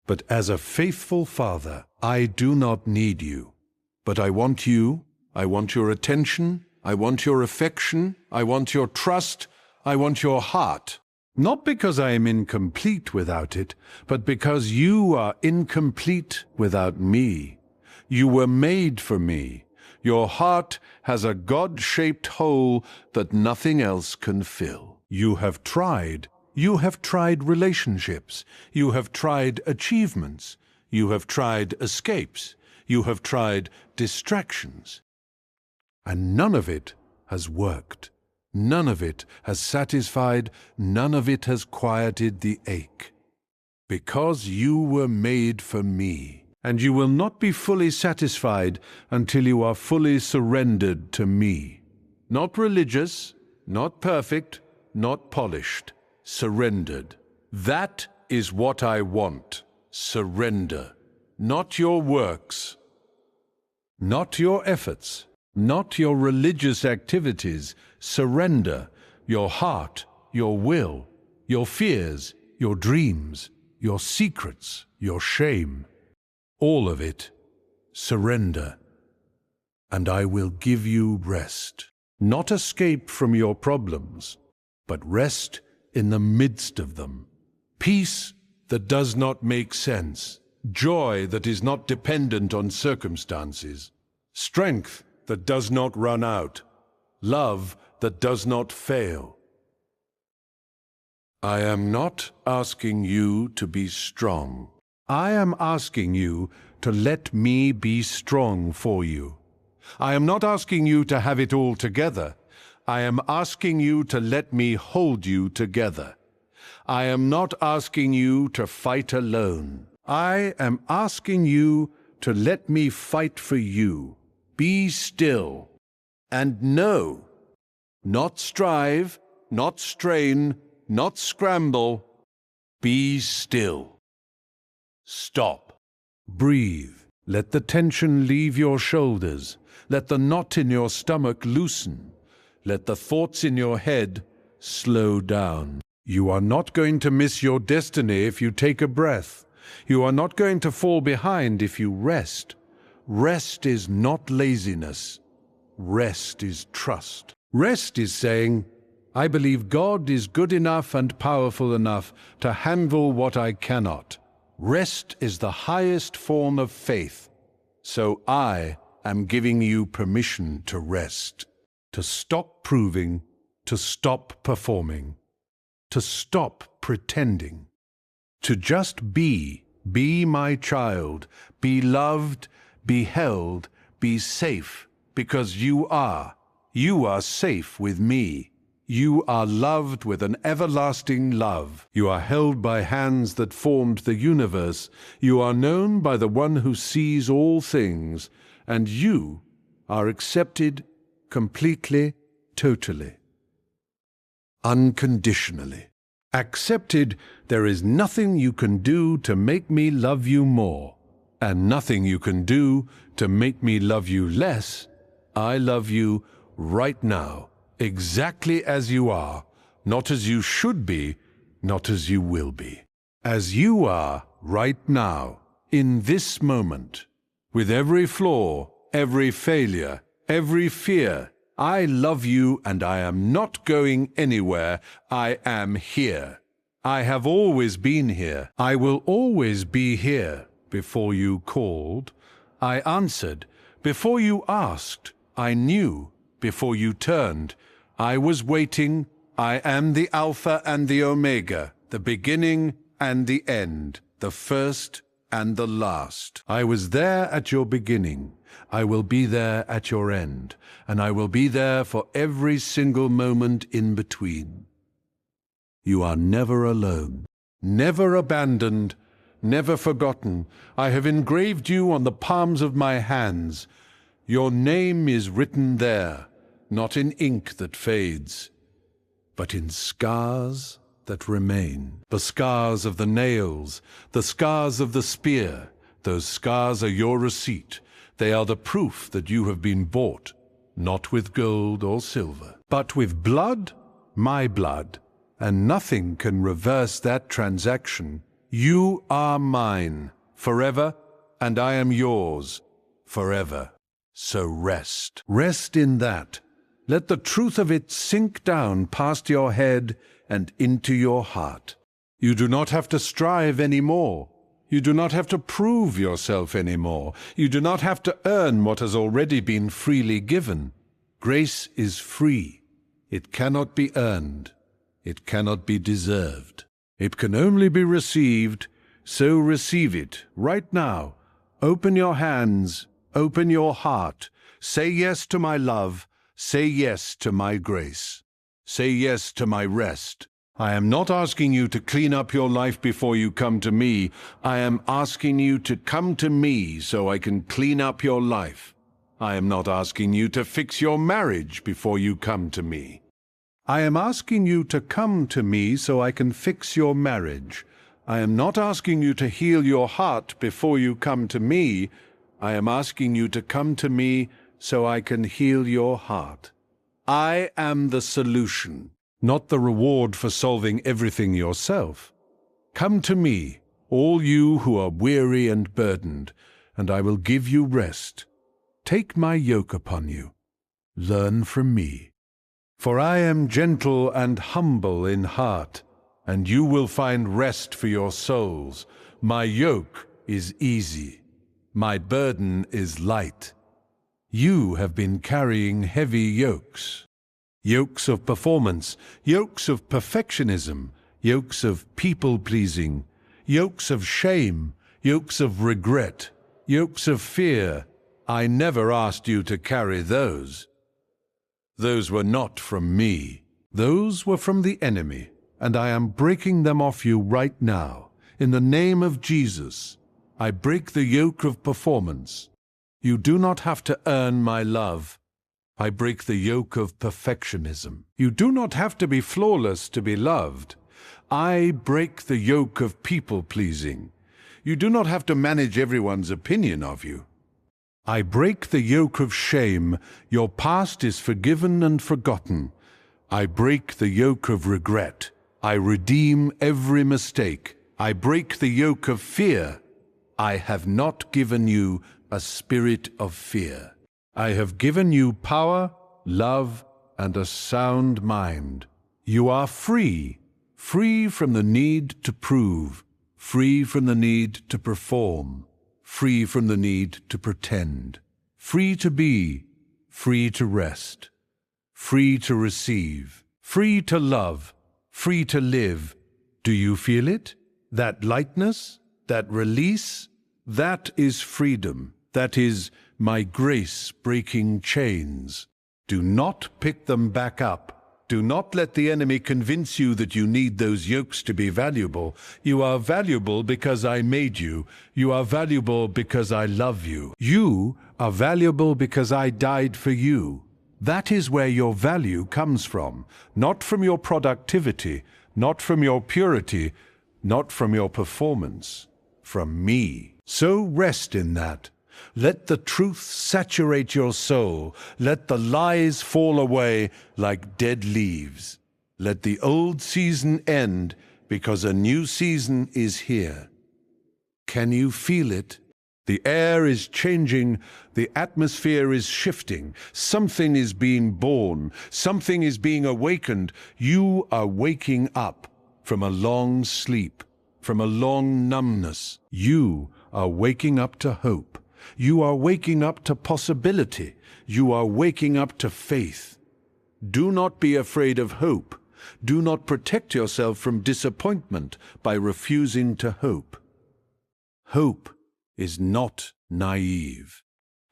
but as a faithful father. I do not need you, but I want you. I want your attention. I want your affection. I want your trust. I want your heart. Not because I am incomplete without it, but because you are incomplete without me. You were made for me. Your heart has a God-shaped hole that nothing else can fill. You have tried. You have tried relationships. You have tried achievements. You have tried escapes. You have tried distractions. And none of it has worked. None of it has satisfied, none of it has quieted the ache. Because you were made for me, and you will not be fully satisfied until you are fully surrendered to me. Not religious, not perfect, not polished. Surrendered. That is what I want. Surrender. Not your works, not your efforts, not your religious activities. Surrender your heart, your will, your fears, your dreams, your secrets, your shame. All of it. Surrender. And I will give you rest. Not escape from your problems, but rest in the midst of them. Peace that does not make sense. Joy that is not dependent on circumstances. Strength that does not run out. Love that does not fail. I am not asking you to be strong. I am asking you to let me be strong for you. I am not asking you to have it all together. I am asking you to let me hold you together. I am not asking you to fight alone. I am asking you to let me fight for you. Be still and know. Not strive, not strain, not scramble. Be still. Stop. Breathe. Let the tension leave your shoulders. Let the knot in your stomach loosen. Let the thoughts in your head slow down. You are not going to miss your destiny if you take a breath. You are not going to fall behind if you rest. Rest is not laziness. Rest is trust. Rest is saying, I believe God is good enough and powerful enough to handle what I cannot. Rest is the highest form of faith. So I am giving you permission to rest, to stop proving, to stop performing, to stop pretending, to just be my child, be loved, be held, be safe, because you are safe with me. You are loved with an everlasting love. You are held by hands that formed the universe. You are known by the one who sees all things, and you are accepted completely, totally, unconditionally. Accepted, there is nothing you can do to make me love you more, and nothing you can do to make me love you less. I love you right now, exactly as you are, not as you should be, not as you will be. As you are right now, in this moment, with every flaw, every failure, every fear. I love you and I am not going anywhere. I am here. I have always been here. I will always be here. Before you called, I answered. Before you asked, I knew. Before you turned, I was waiting. I am the Alpha and the Omega, the beginning and the end, the first and the last. I was there at your beginning. I will be there at your end, and I will be there for every single moment in between. You are never alone, never abandoned, never forgotten. I have engraved you on the palms of my hands. Your name is written there, not in ink that fades, but in scars that remain. The scars of the nails, the scars of the spear. Those scars are your receipt. They are the proof that you have been bought, not with gold or silver, but with blood, my blood, and nothing can reverse that transaction. You are mine forever, and I am yours forever. So rest. Rest in that. Let the truth of it sink down past your head and into your heart. You do not have to strive anymore. You do not have to prove yourself anymore. You do not have to earn what has already been freely given. Grace is free. It cannot be earned. It cannot be deserved. It can only be received, so receive it right now. Open your hands, open your heart. Say yes to my love. Say yes to my grace. Say yes to my rest. I am not asking you to clean up your life before you come to me. I am asking you to come to me so I can clean up your life. I am not asking you to fix your marriage before you come to me. I am asking you to come to me so I can fix your marriage. I am not asking you to heal your heart before you come to me. I am asking you to come to me so I can heal your heart. I am the solution, not the reward for solving everything yourself. Come to me, all you who are weary and burdened, and I will give you rest. Take my yoke upon you. Learn from me. For I am gentle and humble in heart, and you will find rest for your souls. My yoke is easy. My burden is light. You have been carrying heavy yokes. Yokes of performance, yokes of perfectionism, yokes of people-pleasing, yokes of shame, yokes of regret, yokes of fear. I never asked you to carry those. Those were not from me. Those were from the enemy, and I am breaking them off you right now. In the name of Jesus, I break the yoke of performance. You do not have to earn my love. I break the yoke of perfectionism. You do not have to be flawless to be loved. I break the yoke of people-pleasing. You do not have to manage everyone's opinion of you. I break the yoke of shame. Your past is forgiven and forgotten. I break the yoke of regret. I redeem every mistake. I break the yoke of fear. I have not given you a spirit of fear. I have given you power, love, and a sound mind. You are free, free from the need to prove, free from the need to perform, free from the need to pretend, free to be, free to rest, free to receive, free to love, free to live. Do you feel it? That lightness, that release, that is freedom. That is my grace breaking chains. Do not pick them back up. Do not let the enemy convince you that you need those yokes to be valuable. You are valuable because I made you. You are valuable because I love you. You are valuable because I died for you. That is where your value comes from, not from your productivity, not from your purity, not from your performance, from me. So rest in that. Let the truth saturate your soul. Let the lies fall away like dead leaves. Let the old season end because a new season is here. Can you feel it? The air is changing. The atmosphere is shifting. Something is being born. Something is being awakened. You are waking up from a long sleep, from a long numbness. You are waking up to hope. You are waking up to possibility. You are waking up to faith. Do not be afraid of hope. Do not protect yourself from disappointment by refusing to hope. Hope is not naive.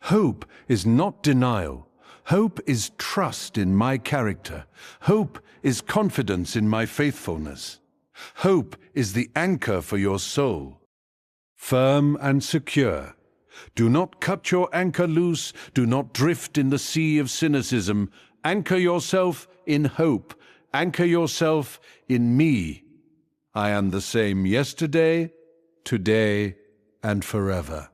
Hope is not denial. Hope is trust in my character. Hope is confidence in my faithfulness. Hope is the anchor for your soul. Firm and secure. Do not cut your anchor loose. Do not drift in the sea of cynicism. Anchor yourself in hope. Anchor yourself in me. I am the same yesterday, today, and forever.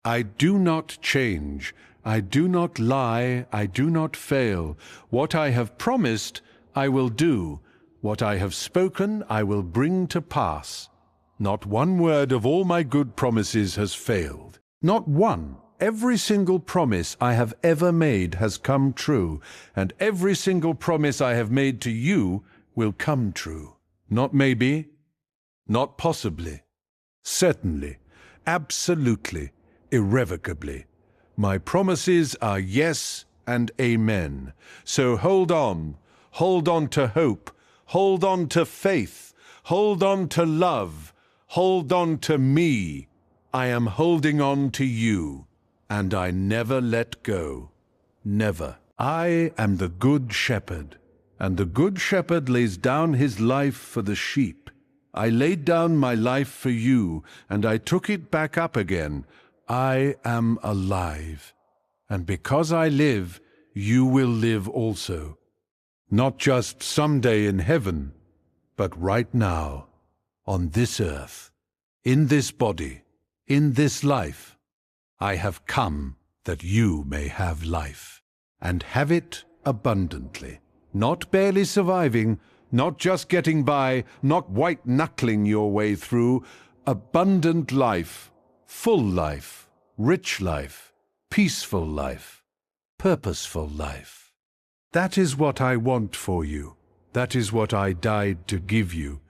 I do not change. I do not lie. I do not fail. What I have promised, I will do. What I have spoken, I will bring to pass. Not one word of all my good promises has failed. Not one. Every single promise I have ever made has come true, and every single promise I have made to you will come true. Not maybe, not possibly, certainly, absolutely, irrevocably. My promises are yes and amen. So hold on to hope, hold on to faith, hold on to love, hold on to me. I am holding on to you, and I never let go. Never. I am the good shepherd, and the good shepherd lays down his life for the sheep. I laid down my life for you, and I took it back up again. I am alive, and because I live, you will live also. Not just someday in heaven, but right now, on this earth, in this body, in this life. I have come that you may have life, and have it abundantly. Not barely surviving, not just getting by, not white-knuckling your way through. Abundant life, full life, rich life, peaceful life, purposeful life. That is what I want for you. That is what I died to give you.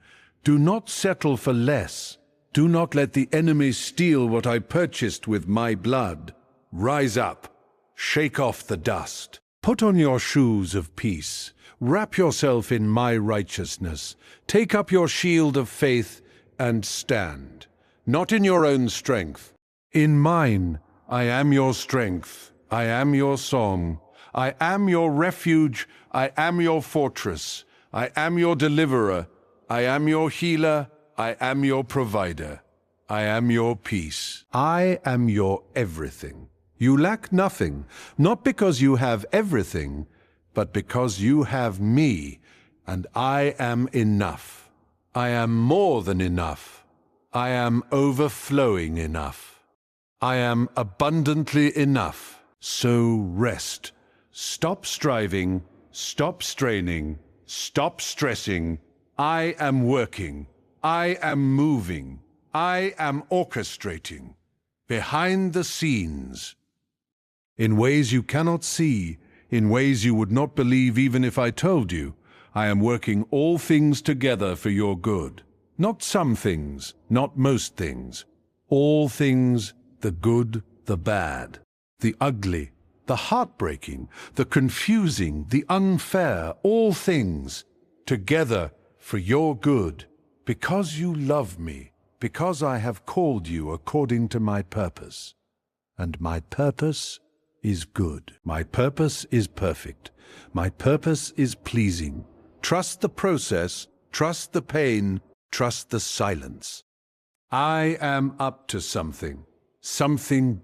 Do not settle for less. Do not let the enemy steal what I purchased with my blood. Rise up. Shake off the dust. Put on your shoes of peace. Wrap yourself in my righteousness. Take up your shield of faith and stand. Not in your own strength. In mine. I am your strength. I am your song. I am your refuge. I am your fortress. I am your deliverer. I am your healer. I am your provider. I am your peace. I am your everything. You lack nothing, not because you have everything, but because you have me, and I am enough. I am more than enough. I am overflowing enough. I am abundantly enough. So rest. Stop striving. Stop straining. Stop stressing. I am working. I am moving. I am orchestrating. Behind the scenes. In ways you cannot see, in ways you would not believe even if I told you, I am working all things together for your good. Not some things, not most things. All things, the good, the bad, the ugly, the heartbreaking, the confusing, the unfair, all things, together for your good. Because you love me, because I have called you according to my purpose. And my purpose is good. My purpose is perfect. My purpose is pleasing. Trust the process, trust the pain, trust the silence. I am up to something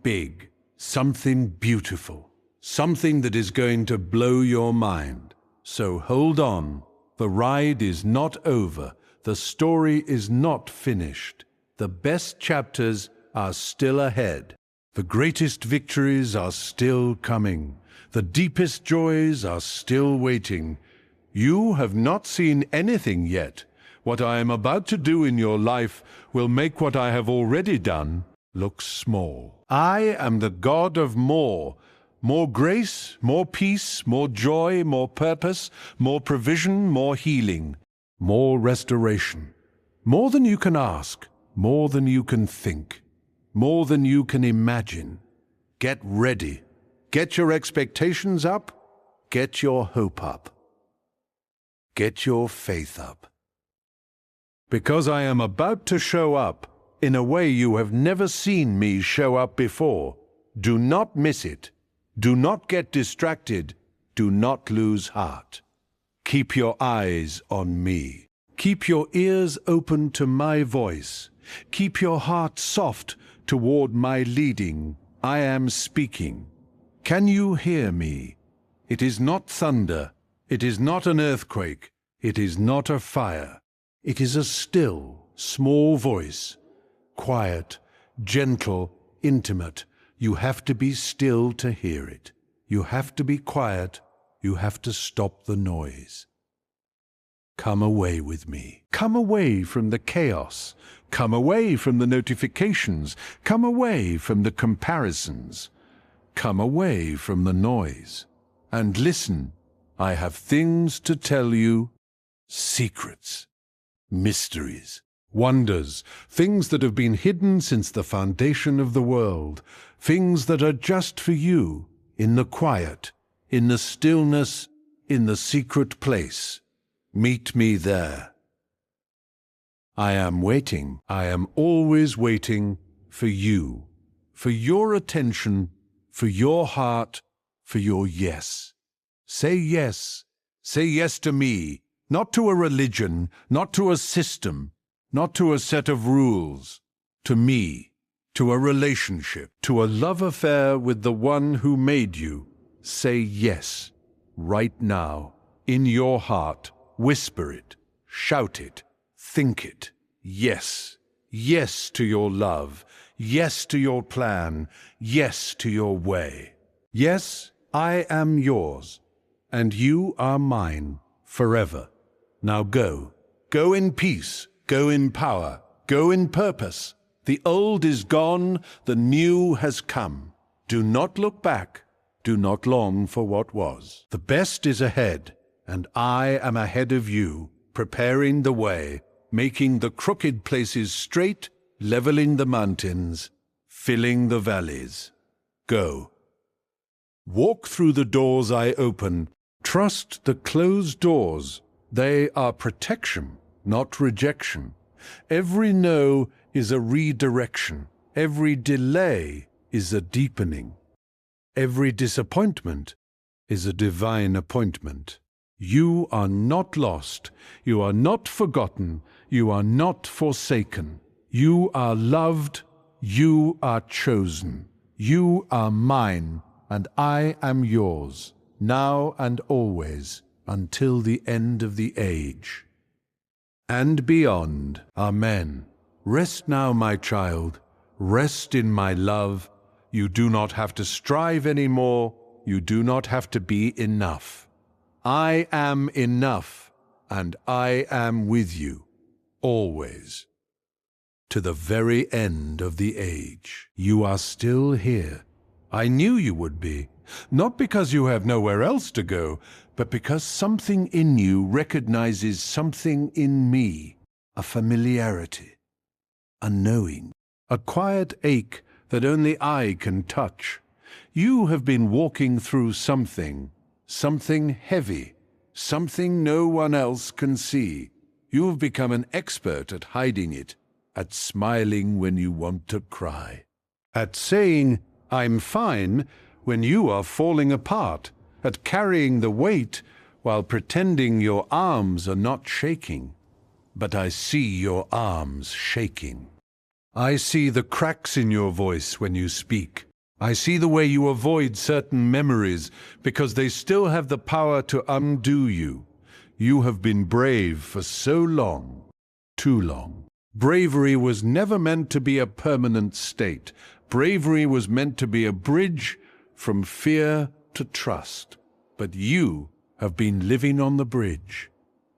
big, something beautiful, something that is going to blow your mind. So hold on. The ride is not over. The story is not finished. The best chapters are still ahead. The greatest victories are still coming. The deepest joys are still waiting. You have not seen anything yet. What I am about to do in your life will make what I have already done look small. I am the God of more. More grace, more peace, more joy, more purpose, more provision, more healing, more restoration. More than you can ask, more than you can think, more than you can imagine. Get ready. Get your expectations up. Get your hope up. Get your faith up. Because I am about to show up in a way you have never seen me show up before. Do not miss it. Do not get distracted. Do not lose heart. Keep your eyes on me. Keep your ears open to my voice. Keep your heart soft toward my leading. I am speaking. Can you hear me? It is not thunder. It is not an earthquake. It is not a fire. It is a still, small voice. Quiet, gentle, intimate. You have to be still to hear it. You have to be quiet. You have to stop the noise. Come away with me. Come away from the chaos. Come away from the notifications. Come away from the comparisons. Come away from the noise. And listen, I have things to tell you, secrets, mysteries, wonders, things that have been hidden since the foundation of the world, things that are just for you, in the quiet, in the stillness, in the secret place. Meet me there. I am waiting. I am always waiting for you, for your attention, for your heart, for your yes. Say yes. Say yes to me, not to a religion, not to a system, not to a set of rules, to me, to a relationship, to a love affair with the one who made you. Say yes, right now, in your heart. Whisper it, shout it, think it. Yes, yes to your love, yes to your plan, yes to your way. Yes, I am yours, and you are mine forever. Now go. Go in peace, go in power, go in purpose. The old is gone, the new has come. Do not look back, do not long for what was. The best is ahead, and I am ahead of you, preparing the way, making the crooked places straight, leveling the mountains, filling the valleys. Go. Walk through the doors I open. Trust the closed doors. They are protection, not rejection. Every no is a redirection. Every delay is a deepening. Every disappointment is a divine appointment. You are not lost. You are not forgotten. You are not forsaken. You are loved. You are chosen. You are mine, and I am yours, now and always, until the end of the age. And beyond. Amen. Rest now, my child. Rest in my love. You do not have to strive anymore. You do not have to be enough. I am enough, and I am with you, always. To the very end of the age, you are still here. I knew you would be, not because you have nowhere else to go, but because something in you recognizes something in me, a familiarity, a knowing, a quiet ache that only I can touch. You have been walking through something heavy, something no one else can see. You have become an expert at hiding it, at smiling when you want to cry, at saying, I'm fine, when you are falling apart, at carrying the weight while pretending your arms are not shaking. But I see your arms shaking. I see the cracks in your voice when you speak. I see the way you avoid certain memories because they still have the power to undo you. You have been brave for so long, too long. Bravery was never meant to be a permanent state. Bravery was meant to be a bridge from fear to trust. But you have been living on the bridge,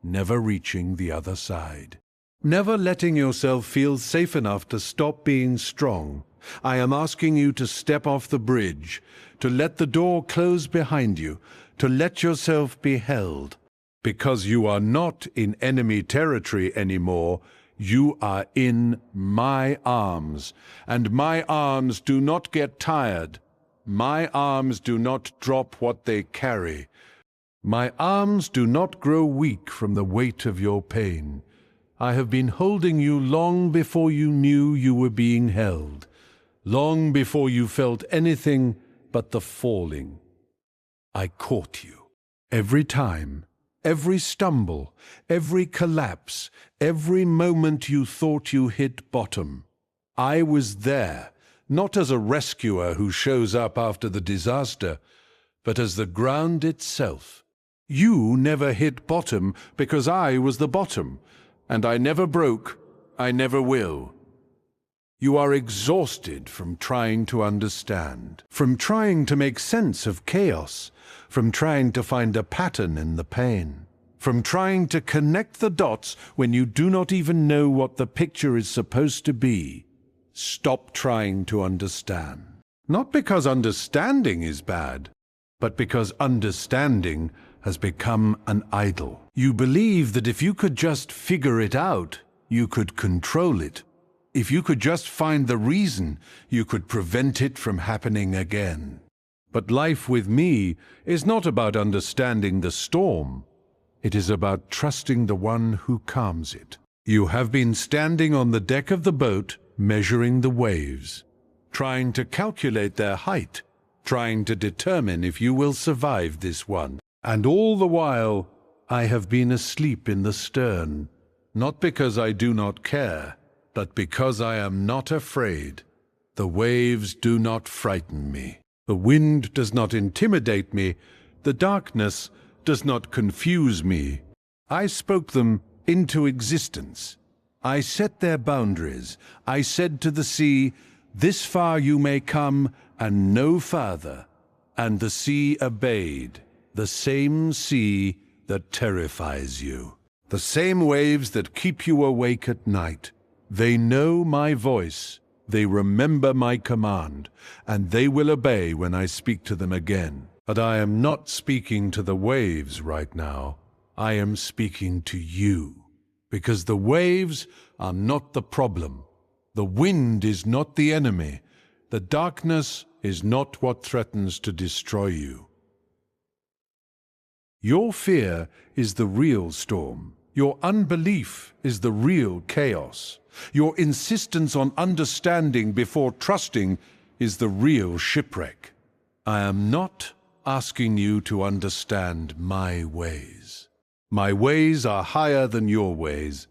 never reaching the other side. Never letting yourself feel safe enough to stop being strong. I am asking you to step off the bridge, to let the door close behind you, to let yourself be held. Because you are not in enemy territory anymore, you are in my arms, and my arms do not get tired. My arms do not drop what they carry. My arms do not grow weak from the weight of your pain. I have been holding you long before you knew you were being held, long before you felt anything but the falling. I caught you. Every time, every stumble, every collapse, every moment you thought you hit bottom. I was there, not as a rescuer who shows up after the disaster, but as the ground itself, You never hit bottom because I was the bottom, and I never broke, I never will. You are exhausted from trying to understand, from trying to make sense of chaos, from trying to find a pattern in the pain, from trying to connect the dots when you do not even know what the picture is supposed to be. Stop trying to understand. Not because understanding is bad, but because understanding has become an idol. You believe that if you could just figure it out, you could control it. If you could just find the reason, you could prevent it from happening again. But life with me is not about understanding the storm. It is about trusting the one who calms it. You have been standing on the deck of the boat, measuring the waves, trying to calculate their height, trying to determine if you will survive this one. And all the while, I have been asleep in the stern, not because I do not care, but because I am not afraid. The waves do not frighten me. The wind does not intimidate me. The darkness does not confuse me. I spoke them into existence. I set their boundaries. I said to the sea, "This far you may come, and no farther." And the sea obeyed, the same sea that terrifies you, the same waves that keep you awake at night. They know my voice, they remember my command, and they will obey when I speak to them again. But I am not speaking to the waves right now. I am speaking to you, because the waves are not the problem. The wind is not the enemy. The darkness is not what threatens to destroy you. Your fear is the real storm. Your unbelief is the real chaos. Your insistence on understanding before trusting is the real shipwreck. I am not asking you to understand my ways. My ways are higher than your ways.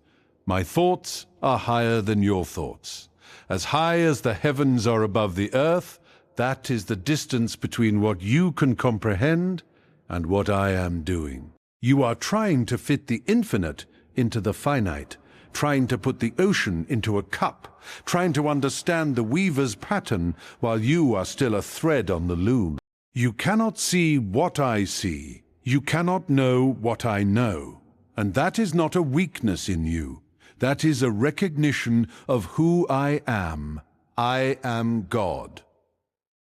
My thoughts are higher than your thoughts. As high as the heavens are above the earth, that is the distance between what you can comprehend and what I am doing. You are trying to fit the infinite into the finite, trying to put the ocean into a cup, trying to understand the weaver's pattern while you are still a thread on the loom. You cannot see what I see. You cannot know what I know. And that is not a weakness in you. That is a recognition of who I am. I am God.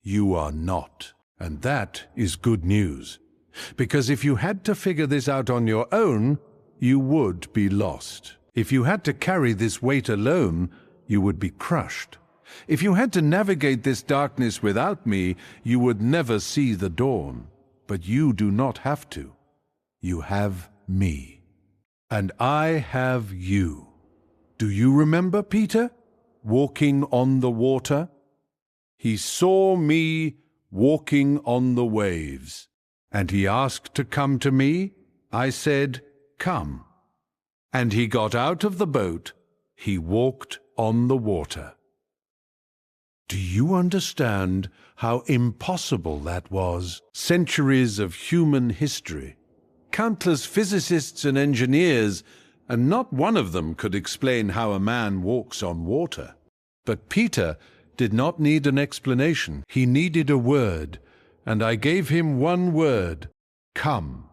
You are not. And that is good news. Because if you had to figure this out on your own, you would be lost. If you had to carry this weight alone, you would be crushed. If you had to navigate this darkness without me, you would never see the dawn. But you do not have to. You have me. And I have you. Do you remember Peter, walking on the water? He saw me walking on the waves, and he asked to come to me. I said, "Come." And he got out of the boat. He walked on the water. Do you understand how impossible that was? Centuries of human history, countless physicists and engineers, and not one of them could explain how a man walks on water. But Peter did not need an explanation. He needed a word, and I gave him one word, "Come."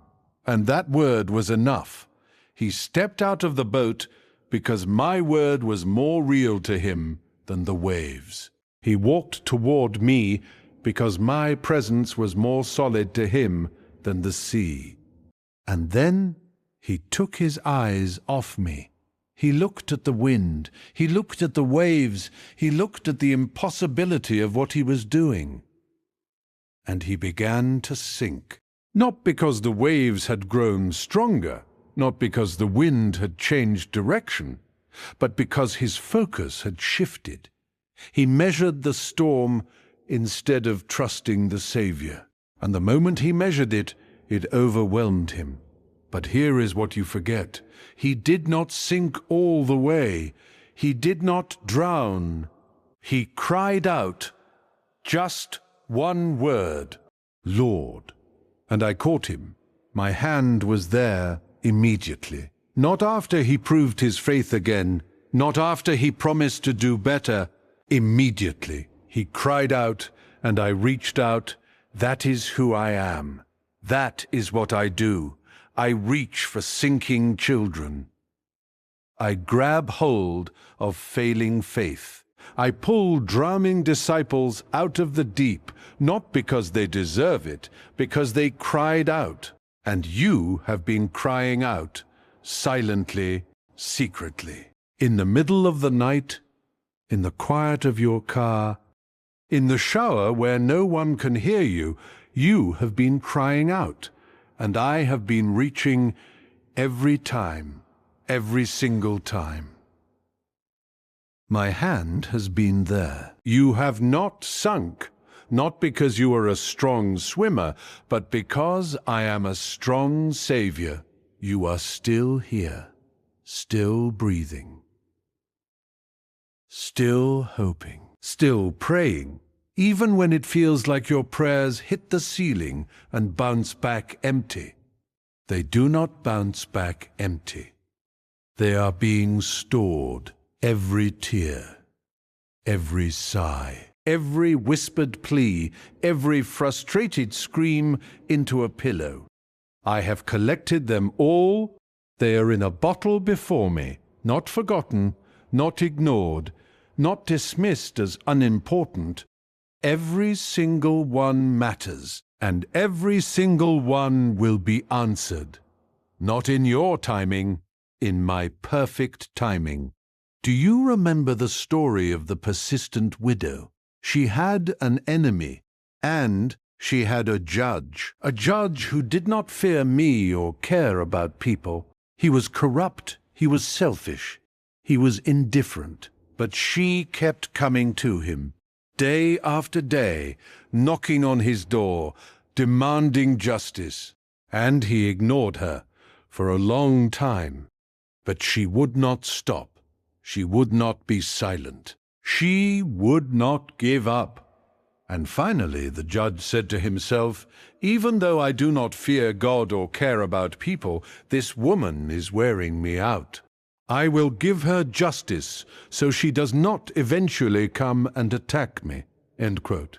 And that word was enough. He stepped out of the boat because my word was more real to him than the waves. He walked toward me because my presence was more solid to him than the sea. And then he took his eyes off me. He looked at the wind. He looked at the waves. He looked at the impossibility of what he was doing. And he began to sink. Not because the waves had grown stronger, not because the wind had changed direction, but because his focus had shifted. He measured the storm instead of trusting the Savior. And the moment he measured it, it overwhelmed him. But here is what you forget. He did not sink all the way. He did not drown. He cried out, just one word, "Lord." And I caught him. My hand was there immediately. Not after he proved his faith again, not after he promised to do better. Immediately he cried out, and I reached out. That is who I am. That is what I do. I reach for sinking children. I grab hold of failing faith. I pull drowning disciples out of the deep, not because they deserve it, because they cried out. And you have been crying out, silently, secretly. In the middle of the night, in the quiet of your car, in the shower where no one can hear you, you have been crying out, and I have been reaching every time, every single time. My hand has been there. You have not sunk, not because you are a strong swimmer, but because I am a strong Savior. You are still here, still breathing, still hoping, still praying, even when it feels like your prayers hit the ceiling and bounce back empty. They do not bounce back empty. They are being stored, every tear, every sigh, every whispered plea, every frustrated scream into a pillow. I have collected them all. They are in a bottle before me, not forgotten, not ignored, not dismissed as unimportant. Every single one matters, and every single one will be answered. Not in your timing, in my perfect timing. Do you remember the story of the persistent widow? She had an enemy, and she had a judge who did not fear me or care about people. He was corrupt, he was selfish, he was indifferent, but she kept coming to him, day after day, knocking on his door, demanding justice, and he ignored her for a long time. But she would not stop. She would not be silent. She would not give up. And finally the judge said to himself, even though I do not fear God or care about people, this woman is wearing me out. I will give her justice so she does not eventually come and attack me. End quote.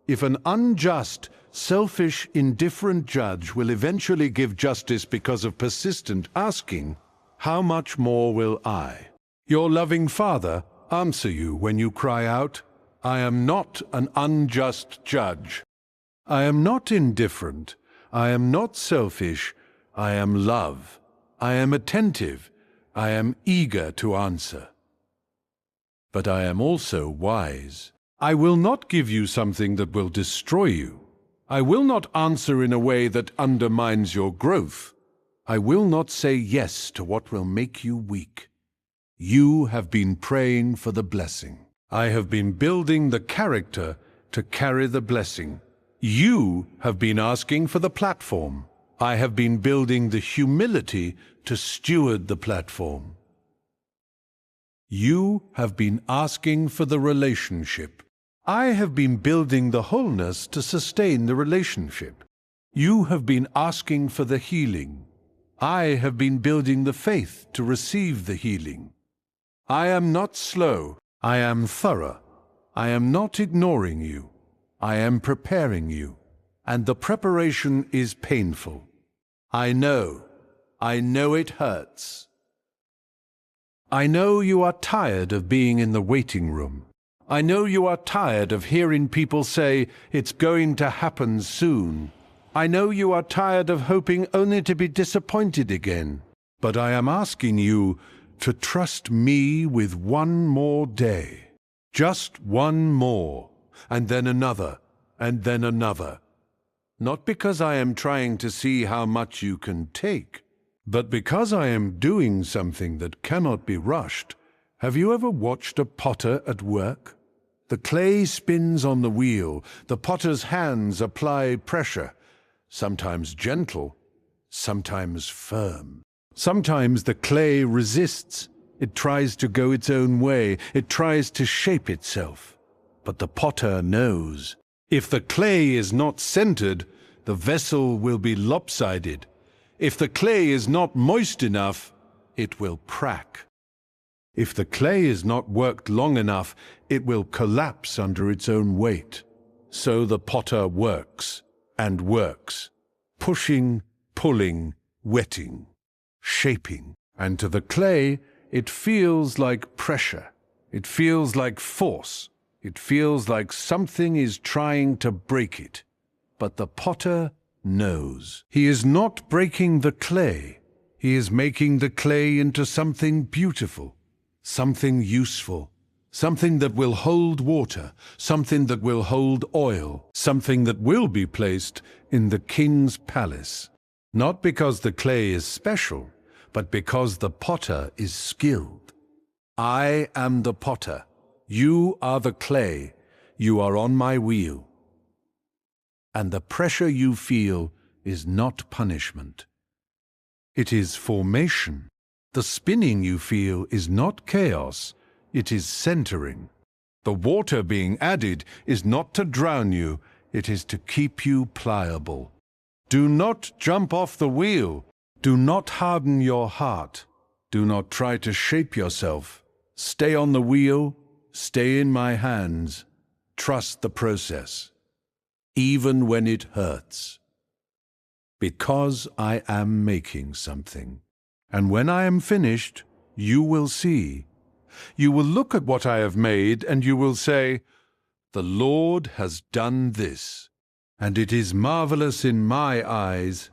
If an unjust, selfish, indifferent judge will eventually give justice because of persistent asking, how much more will I, your loving Father, answer you when you cry out, I am not an unjust judge. I am not indifferent. I am not selfish. I am love. I am attentive. I am eager to answer. But I am also wise. I will not give you something that will destroy you. I will not answer in a way that undermines your growth. I will not say yes to what will make you weak. You have been praying for the blessing. I have been building the character to carry the blessing. You have been asking for the platform. I have been building the humility to steward the platform. You have been asking for the relationship. I have been building the wholeness to sustain the relationship. You have been asking for the healing. I have been building the faith to receive the healing. I am not slow. I am thorough. I am not ignoring you. I am preparing you. And the preparation is painful. I know it hurts. I know you are tired of being in the waiting room. I know you are tired of hearing people say, it's going to happen soon. I know you are tired of hoping only to be disappointed again. But I am asking you to trust me with one more day. Just one more, and then another, and then another. Not because I am trying to see how much you can take, but because I am doing something that cannot be rushed. Have you ever watched a potter at work? The clay spins on the wheel, the potter's hands apply pressure, sometimes gentle, sometimes firm. Sometimes the clay resists. It tries to go its own way. It tries to shape itself. But the potter knows. If the clay is not centered, the vessel will be lopsided. If the clay is not moist enough, it will crack. If the clay is not worked long enough, it will collapse under its own weight. So the potter works and works, pushing, pulling, wetting, shaping. And to the clay, it feels like pressure. It feels like force. It feels like something is trying to break it. But the potter knows. He is not breaking the clay. He is making the clay into something beautiful, something useful, something that will hold water, something that will hold oil, something that will be placed in the king's palace. Not because the clay is special, but because the potter is skilled. I am the potter. You are the clay. You are on my wheel. And the pressure you feel is not punishment. It is formation. The spinning you feel is not chaos. It is centering. The water being added is not to drown you. It is to keep you pliable. Do not jump off the wheel. Do not harden your heart. Do not try to shape yourself. Stay on the wheel. Stay in my hands. Trust the process, even when it hurts. Because I am making something. And when I am finished, you will see. You will look at what I have made and you will say, "The Lord has done this, and it is marvelous in my eyes."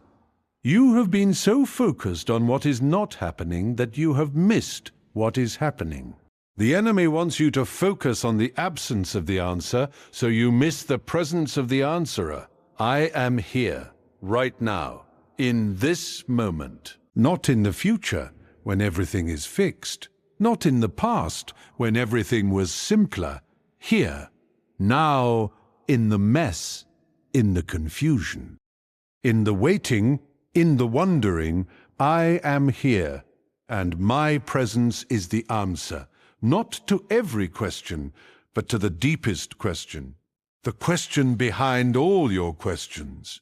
You have been so focused on what is not happening that you have missed what is happening. The enemy wants you to focus on the absence of the answer, so you miss the presence of the answerer. I am here, right now, in this moment. Not in the future, when everything is fixed. Not in the past, when everything was simpler. Here, now, in the mess, in the confusion. In the waiting, in the wondering, I am here, and my presence is the answer. Not to every question, but to the deepest question. The question behind all your questions.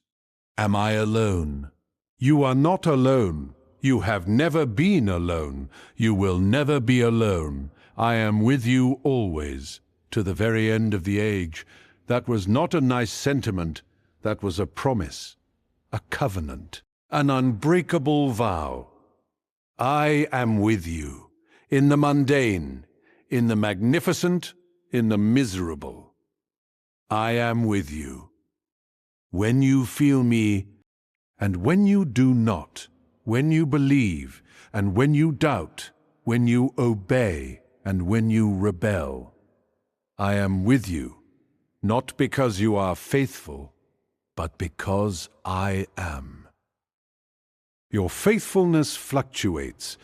Am I alone? You are not alone. You have never been alone. You will never be alone. I am with you always, to the very end of the age. That was not a nice sentiment. That was a promise, a covenant, an unbreakable vow. I am with you, in the mundane, in the magnificent, in the miserable. I am with you. When you feel me, and when you do not, when you believe, and when you doubt, when you obey, and when you rebel. I am with you, not because you are faithful, but because I am. Your faithfulness fluctuates.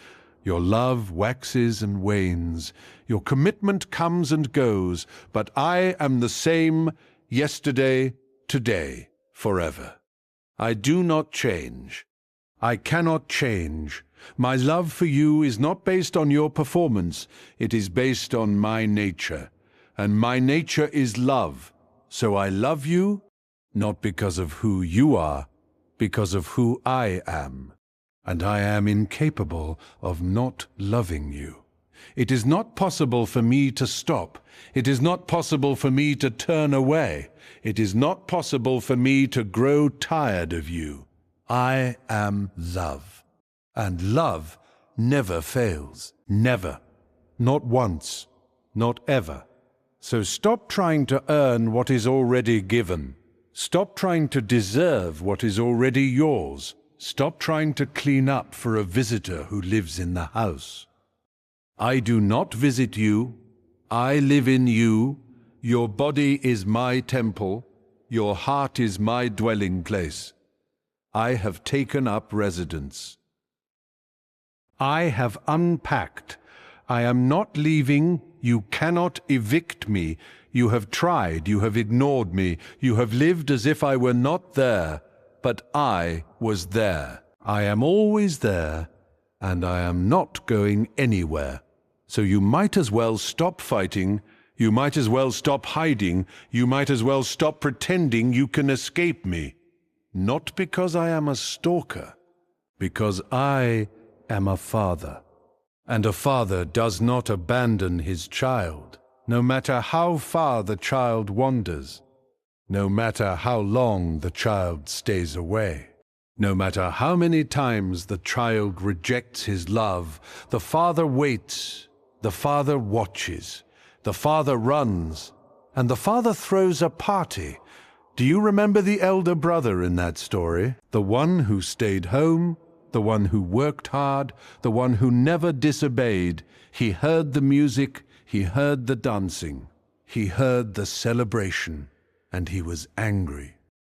Your love waxes and wanes. Your commitment comes and goes. But I am the same yesterday, today, forever. I do not change. I cannot change. My love for you is not based on your performance. It is based on my nature. And my nature is love. So I love you, not because of who you are, because of who I am. And I am incapable of not loving you. It is not possible for me to stop. It is not possible for me to turn away. It is not possible for me to grow tired of you. I am love. And love never fails. Never. Not once. Not ever. So stop trying to earn what is already given. Stop trying to deserve what is already yours. Stop trying to clean up for a visitor who lives in the house. I do not visit you. I live in you. Your body is my temple. Your heart is my dwelling place. I have taken up residence. I have unpacked. I am not leaving. You cannot evict me. You have tried. You have ignored me. You have lived as if I were not there. But I was there. I am always there, and I am not going anywhere. So you might as well stop fighting. You might as well stop hiding. You might as well stop pretending you can escape me. Not because I am a stalker, because I am a father. And a father does not abandon his child, no matter how far the child wanders, no matter how long the child stays away. No matter how many times the child rejects his love, the father waits, the father watches, the father runs, and the father throws a party. Do you remember the elder brother in that story? The one who stayed home, the one who worked hard, the one who never disobeyed. He heard the music, he heard the dancing, he heard the celebration, and he was angry.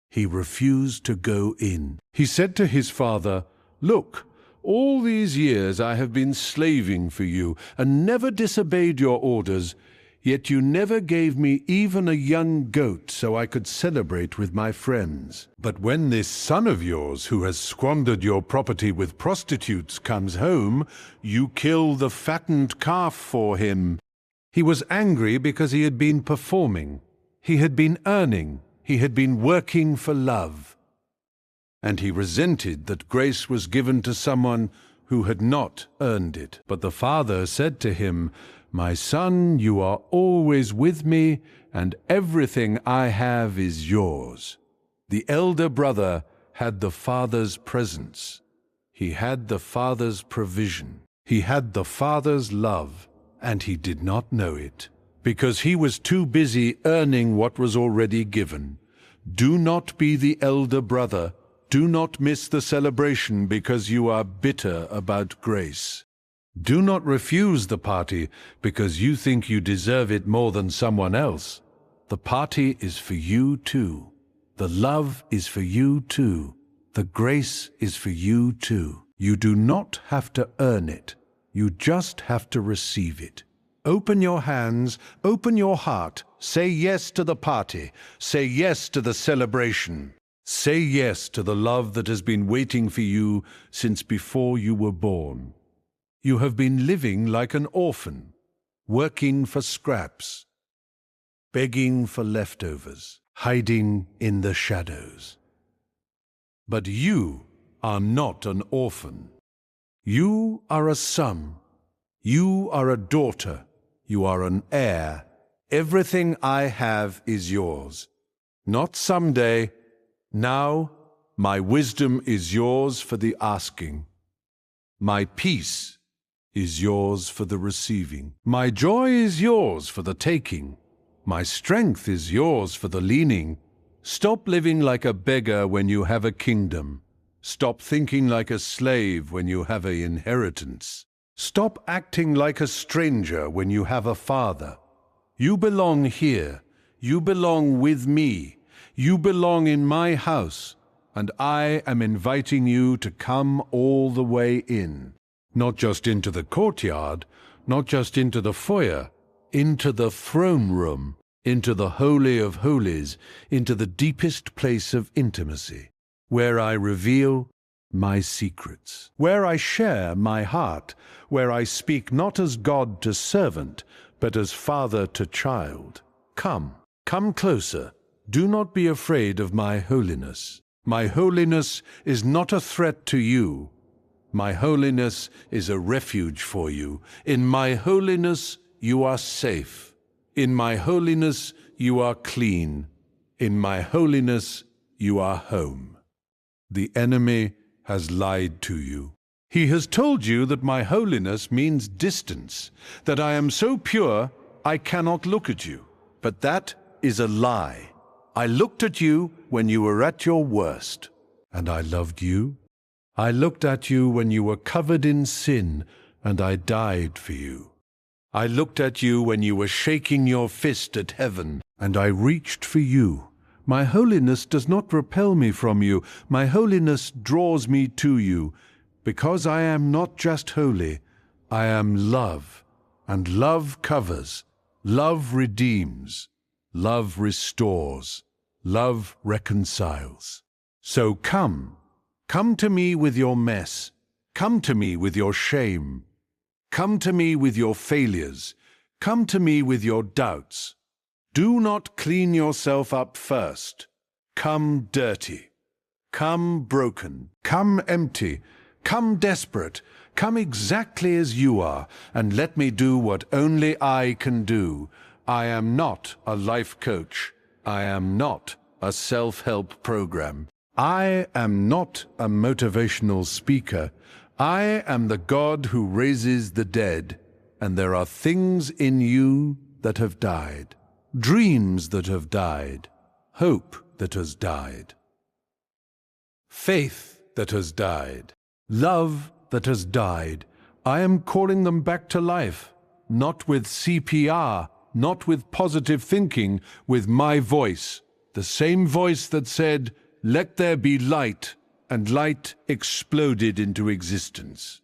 He refused to go in. He said to his father, "Look, all these years I have been slaving for you and never disobeyed your orders, yet you never gave me even a young goat so I could celebrate with my friends. But when this son of yours, who has squandered your property with prostitutes, comes home, you kill the fattened calf for him." He was angry because he had been performing. He had been earning. He had been working for love. And he resented that grace was given to someone who had not earned it. But the father said to him, "My son, you are always with me, and everything I have is yours." The elder brother had the father's presence. He had the father's provision. He had the father's love, and he did not know it, because he was too busy earning what was already given. Do not be the elder brother. Do not miss the celebration because you are bitter about grace. Do not refuse the party because you think you deserve it more than someone else. The party is for you too. The love is for you too. The grace is for you too. You do not have to earn it. You just have to receive it. Open your hands, open your heart, say yes to the party, say yes to the celebration. Say yes to the love that has been waiting for you since before you were born. You have been living like an orphan, working for scraps, begging for leftovers, hiding in the shadows. But you are not an orphan. You are a son. You are a daughter. You are an heir. Everything I have is yours. Not someday. Now, my wisdom is yours for the asking. My peace is yours for the receiving. My joy is yours for the taking. My strength is yours for the leaning. Stop living like a beggar when you have a kingdom. Stop thinking like a slave when you have an inheritance. Stop acting like a stranger when you have a father. You belong here. You belong with me. You belong in my house, and I am inviting you to come all the way in. Not just into the courtyard, not just into the foyer, into the throne room, into the Holy of Holies, into the deepest place of intimacy, where I reveal my secrets, where I share my heart, where I speak not as God to servant, but as father to child. Come closer. Do not be afraid of my holiness. My holiness is not a threat to you. My holiness is a refuge for you. In my holiness you are safe. In my holiness you are clean. In my holiness you are home. The enemy has lied to you. He has told you that my holiness means distance, that I am so pure I cannot look at you. But that is a lie. I looked at you when you were at your worst, and I loved you. I looked at you when you were covered in sin, and I died for you. I looked at you when you were shaking your fist at heaven, and I reached for you. My holiness does not repel me from you. My holiness draws me to you, because I am not just holy, I am love, and love covers, love redeems, love restores, love reconciles. So come to me with your mess, come to me with your shame, come to me with your failures, come to me with your doubts. Do not clean yourself up first. Come dirty, come broken, come empty, Come desperate, come exactly as you are, and let me do what only I can do. I am not a life coach. I am not a self-help program. I am not a motivational speaker. I am the God who raises the dead, and there are things in you that have died, dreams that have died, hope that has died, faith that has died, love that has died. I am calling them back to life, not with CPR, not with positive thinking, with my voice, the same voice that said, "Let there be light," and light exploded into existence.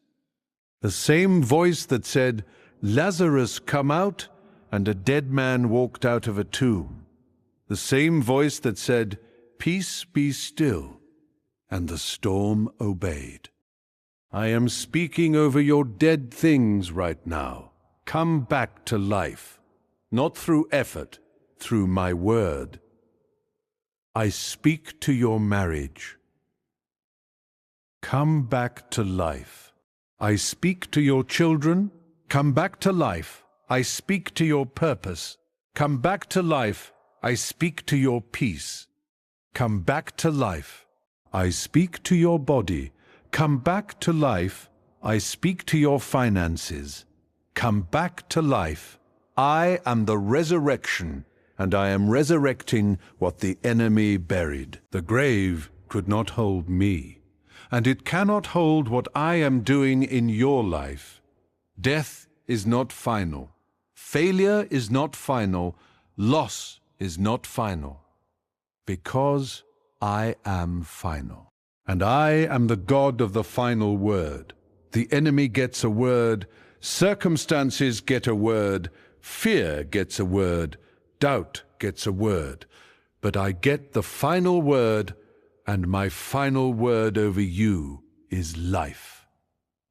The same voice that said, "Lazarus, come out," and a dead man walked out of a tomb. The same voice that said, "Peace, be still," and the storm obeyed. I am speaking over your dead things right now. Come back to life, not through effort, through my word. I speak to your marriage. Come back to life. I speak to your children. Come back to life. I speak to your purpose. Come back to life. I speak to your peace. Come back to life. I speak to your body. Come back to life. I speak to your finances. Come back to life. I am the resurrection, and I am resurrecting what the enemy buried. The grave could not hold me, and it cannot hold what I am doing in your life. Death is not final. Failure is not final. Loss is not final. Because I am final. And I am the God of the final word. The enemy gets a word. Circumstances get a word. Fear gets a word. Doubt gets a word. But I get the final word, and my final word over you is life.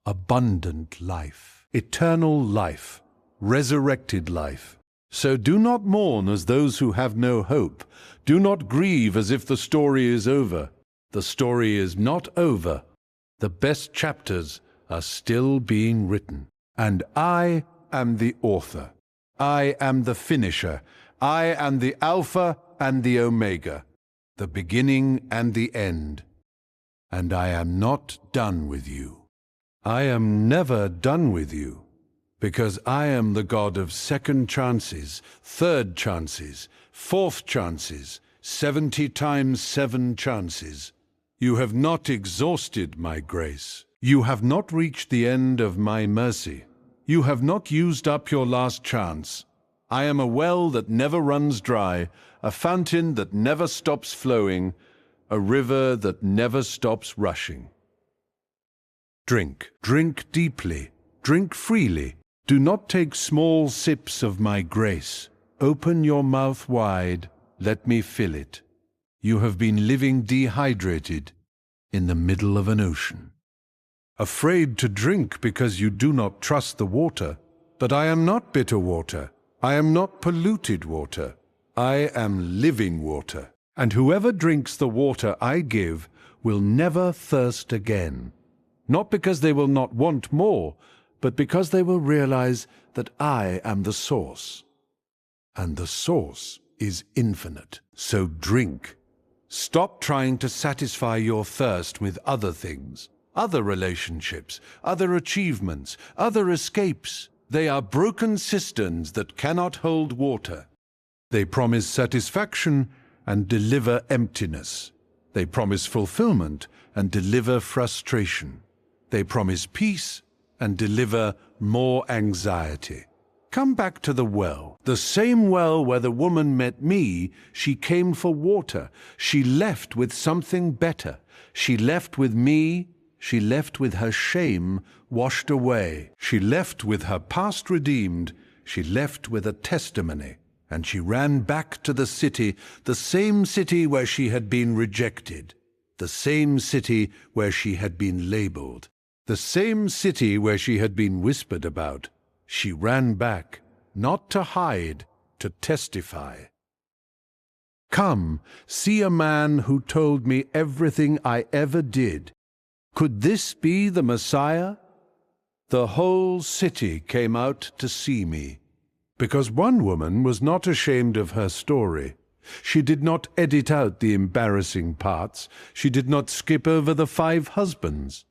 Abundant life. Eternal life. Resurrected life. So do not mourn as those who have no hope. Do not grieve as if the story is over. The story is not over. The best chapters are still being written. And I am the author. I am the finisher. I am the Alpha and the Omega, the beginning and the end. And I am not done with you. I am never done with you, because I am the God of second chances, third chances, fourth chances, 70 times 7 chances. You have not exhausted my grace. You have not reached the end of my mercy. You have not used up your last chance. I am a well that never runs dry, a fountain that never stops flowing, a river that never stops rushing. Drink, drink deeply, drink freely. Do not take small sips of my grace. Open your mouth wide, let me fill it. You have been living dehydrated in the middle of an ocean. Afraid to drink because you do not trust the water. But I am not bitter water. I am not polluted water. I am living water. And whoever drinks the water I give will never thirst again. Not because they will not want more, but because they will realize that I am the source. And the source is infinite. So drink. Stop trying to satisfy your thirst with other things, other relationships, other achievements, other escapes. They are broken cisterns that cannot hold water. They promise satisfaction and deliver emptiness. They promise fulfillment and deliver frustration. They promise peace and deliver more anxiety. Come back to the well. The same well where the woman met me, she came for water. She left with something better. She left with me. She left with her shame washed away. She left with her past redeemed. She left with a testimony. And she ran back to the same city where she had been rejected, the same city where she had been labeled, the same city where she had been whispered about. She ran back, not to hide, to testify. Come, see a man who told me everything I ever did. Could this be the Messiah? The whole city came out to see me, because one woman was not ashamed of her story. She did not edit out the embarrassing parts. She did not skip over the 5 husbands.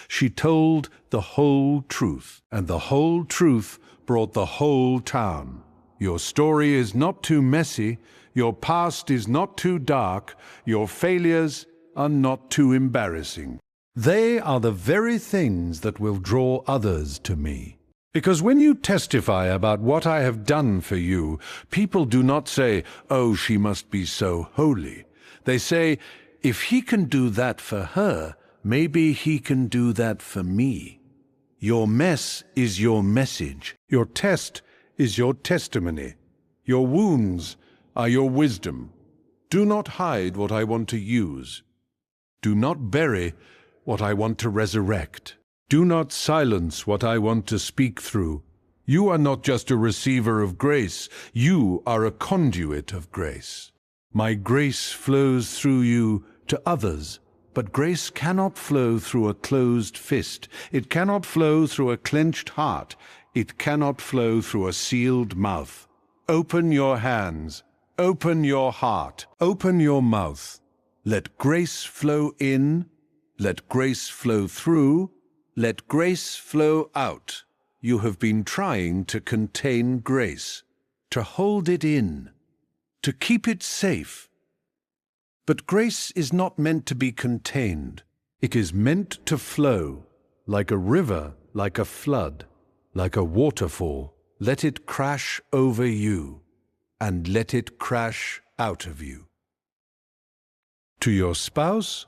She told the whole truth, and the whole truth brought the whole town. Your story is not too messy. Your past is not too dark. Your failures are not too embarrassing. They are the very things that will draw others to me. Because when you testify about what I have done for you, people do not say, "Oh, she must be so holy." They say, "If he can do that for her, maybe he can do that for me." Your mess is your message. Your test is your testimony. Your wounds are your wisdom. Do not hide what I want to use. Do not bury what I want to resurrect. Do not silence what I want to speak through. You are not just a receiver of grace. You are a conduit of grace. My grace flows through you to others, but grace cannot flow through a closed fist. It cannot flow through a clenched heart. It cannot flow through a sealed mouth. Open your hands. Open your heart. Open your mouth. Let grace flow in. Let grace flow through. Let grace flow out. You have been trying to contain grace, to hold it in, to keep it safe. But grace is not meant to be contained. It is meant to flow, like a river, like a flood, like a waterfall. Let it crash over you, and let it crash out of you. To your spouse,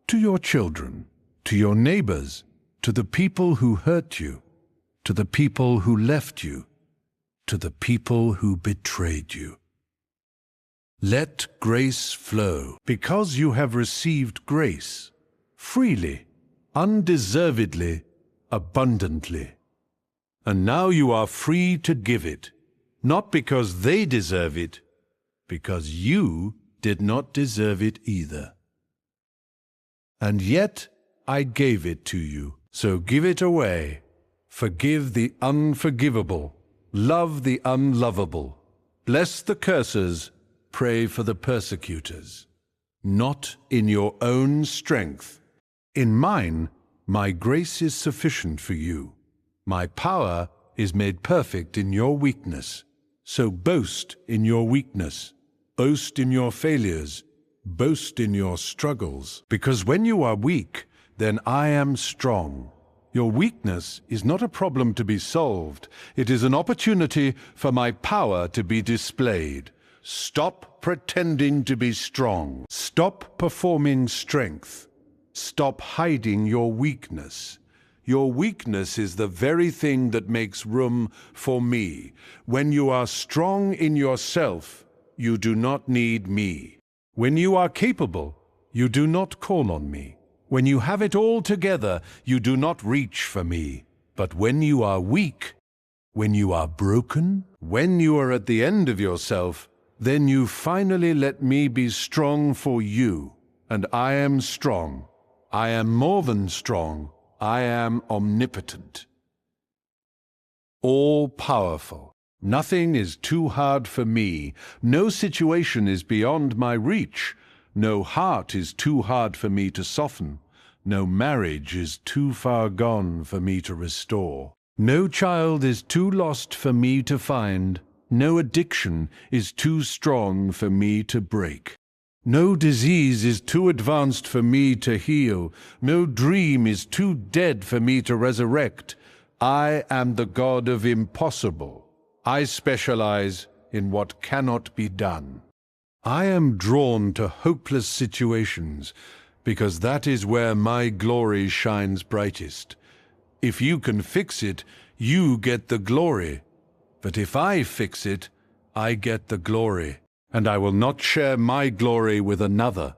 to your children, to your neighbors, to the people who hurt you, to the people who left you, to the people who betrayed you. Let grace flow, because you have received grace, freely, undeservedly, abundantly. And now you are free to give it, not because they deserve it, because you did not deserve it either. And yet I gave it to you. So give it away. Forgive the unforgivable. Love the unlovable. Bless the cursers. Pray for the persecutors. Not in your own strength. In mine, my grace is sufficient for you. My power is made perfect in your weakness. So boast in your weakness. Boast in your failures. Boast in your struggles. Because when you are weak, then I am strong. Your weakness is not a problem to be solved. It is an opportunity for my power to be displayed. Stop pretending to be strong. Stop performing strength. Stop hiding your weakness. Your weakness is the very thing that makes room for me. When you are strong in yourself, you do not need me. When you are capable, you do not call on me. When you have it all together, you do not reach for me. But when you are weak, when you are broken, when you are at the end of yourself, then you finally let me be strong for you. And I am strong. I am more than strong. I am omnipotent. All-powerful. Nothing is too hard for me. No situation is beyond my reach. No heart is too hard for me to soften. No marriage is too far gone for me to restore. No child is too lost for me to find. No addiction is too strong for me to break. No disease is too advanced for me to heal. No dream is too dead for me to resurrect. I am the God of impossible. I specialize in what cannot be done. I am drawn to hopeless situations because that is where my glory shines brightest. If you can fix it, you get the glory. But if I fix it, I get the glory, and I will not share my glory with another.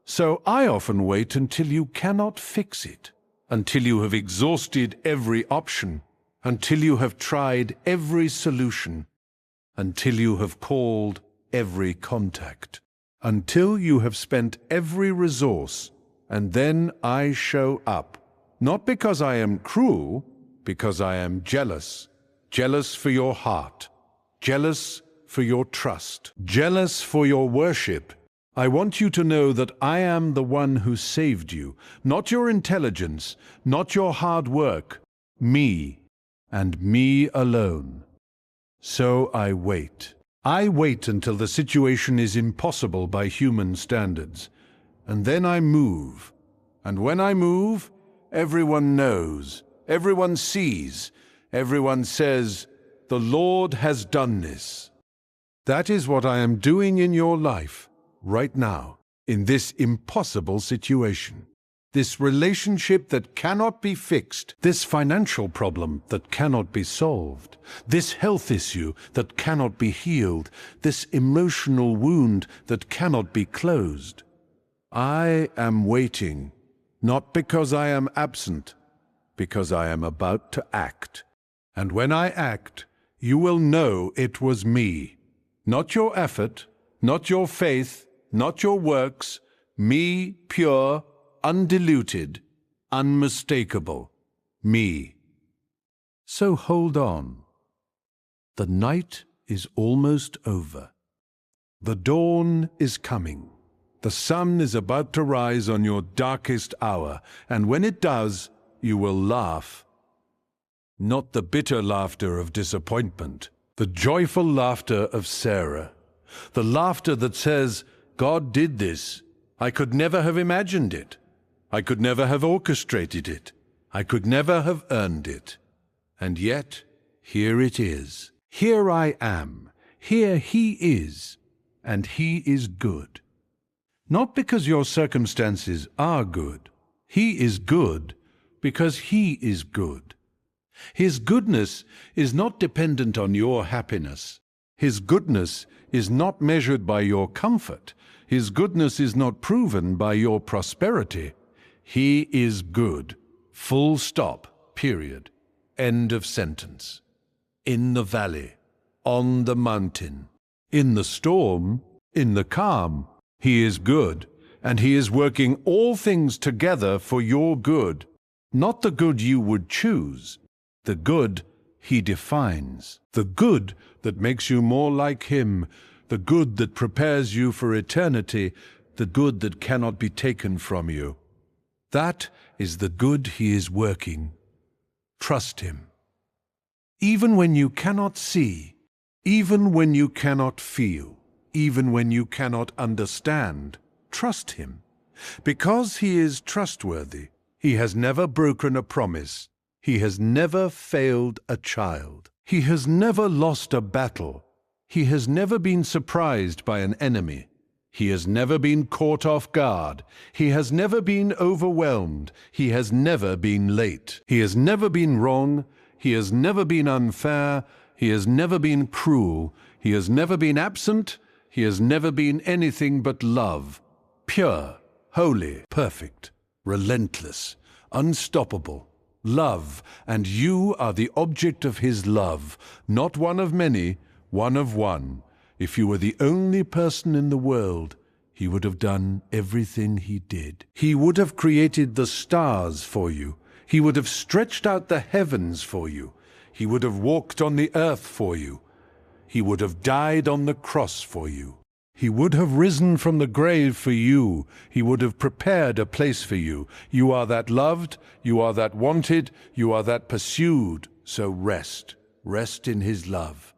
So I often wait until you cannot fix it, until you have exhausted every option, until you have tried every solution, until you have called every contact, until you have spent every resource and then I show up. Not because I am cruel, because I am jealous. Jealous for your heart. Jealous for your trust. Jealous for your worship. I want you to know that I am the one who saved you. Not your intelligence, not your hard work. Me, and me alone. So I wait. I wait until the situation is impossible by human standards. And then I move. And when I move, everyone knows, everyone sees, everyone says, "The Lord has done this." That is what I am doing in your life, right now, in this impossible situation. This relationship that cannot be fixed, this financial problem that cannot be solved, this health issue that cannot be healed, this emotional wound that cannot be closed. I am waiting, not because I am absent, because I am about to act. And when I act, you will know it was me. Not your effort, not your faith, not your works, me, pure, undiluted, unmistakable, me. So hold on. The night is almost over. The dawn is coming. The sun is about to rise on your darkest hour, and when it does, you will laugh. Not the bitter laughter of disappointment, the joyful laughter of Sarah. The laughter that says, "God did this. I could never have imagined it. I could never have orchestrated it. I could never have earned it. And yet, here it is. Here I am. Here He is. And He is good. Not because your circumstances are good. He is good because He is good. His goodness is not dependent on your happiness. His goodness is not measured by your comfort. His goodness is not proven by your prosperity. He is good. Full stop. Period. End of sentence. In the valley, on the mountain, in the storm, in the calm, He is good, and He is working all things together for your good. Not the good you would choose, the good He defines. The good that makes you more like Him, the good that prepares you for eternity, the good that cannot be taken from you. That is the good He is working. Trust Him. Even when you cannot see, even when you cannot feel, even when you cannot understand, trust Him. Because He is trustworthy, He has never broken a promise. He has never failed a child. He has never lost a battle. He has never been surprised by an enemy. He has never been caught off guard. He has never been overwhelmed. He has never been late. He has never been wrong. He has never been unfair. He has never been cruel. He has never been absent. He has never been anything but love. Pure, holy, perfect, relentless, unstoppable. Love, and you are the object of His love, not one of many, one of one. If you were the only person in the world, He would have done everything He did. He would have created the stars for you. He would have stretched out the heavens for you. He would have walked on the earth for you. He would have died on the cross for you. He would have risen from the grave for you. He would have prepared a place for you. You are that loved, you are that wanted, you are that pursued. So rest. Rest in His love.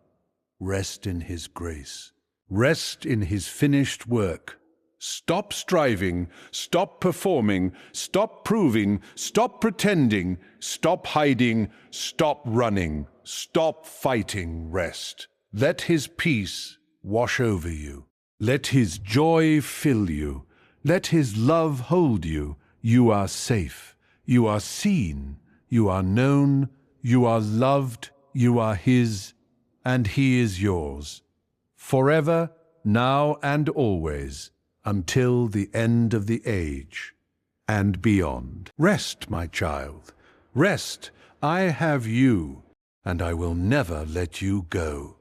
Rest in His grace. Rest in His finished work. Stop striving, stop performing, stop proving, stop pretending, stop hiding, stop running, stop fighting. Rest. Let His peace wash over you. Let His joy fill you. Let His love hold you. You are safe. You are seen. You are known. You are loved. You are His, and He is yours. Forever, now and always, until the end of the age and beyond. Rest, my child. Rest. I have you, and I will never let you go.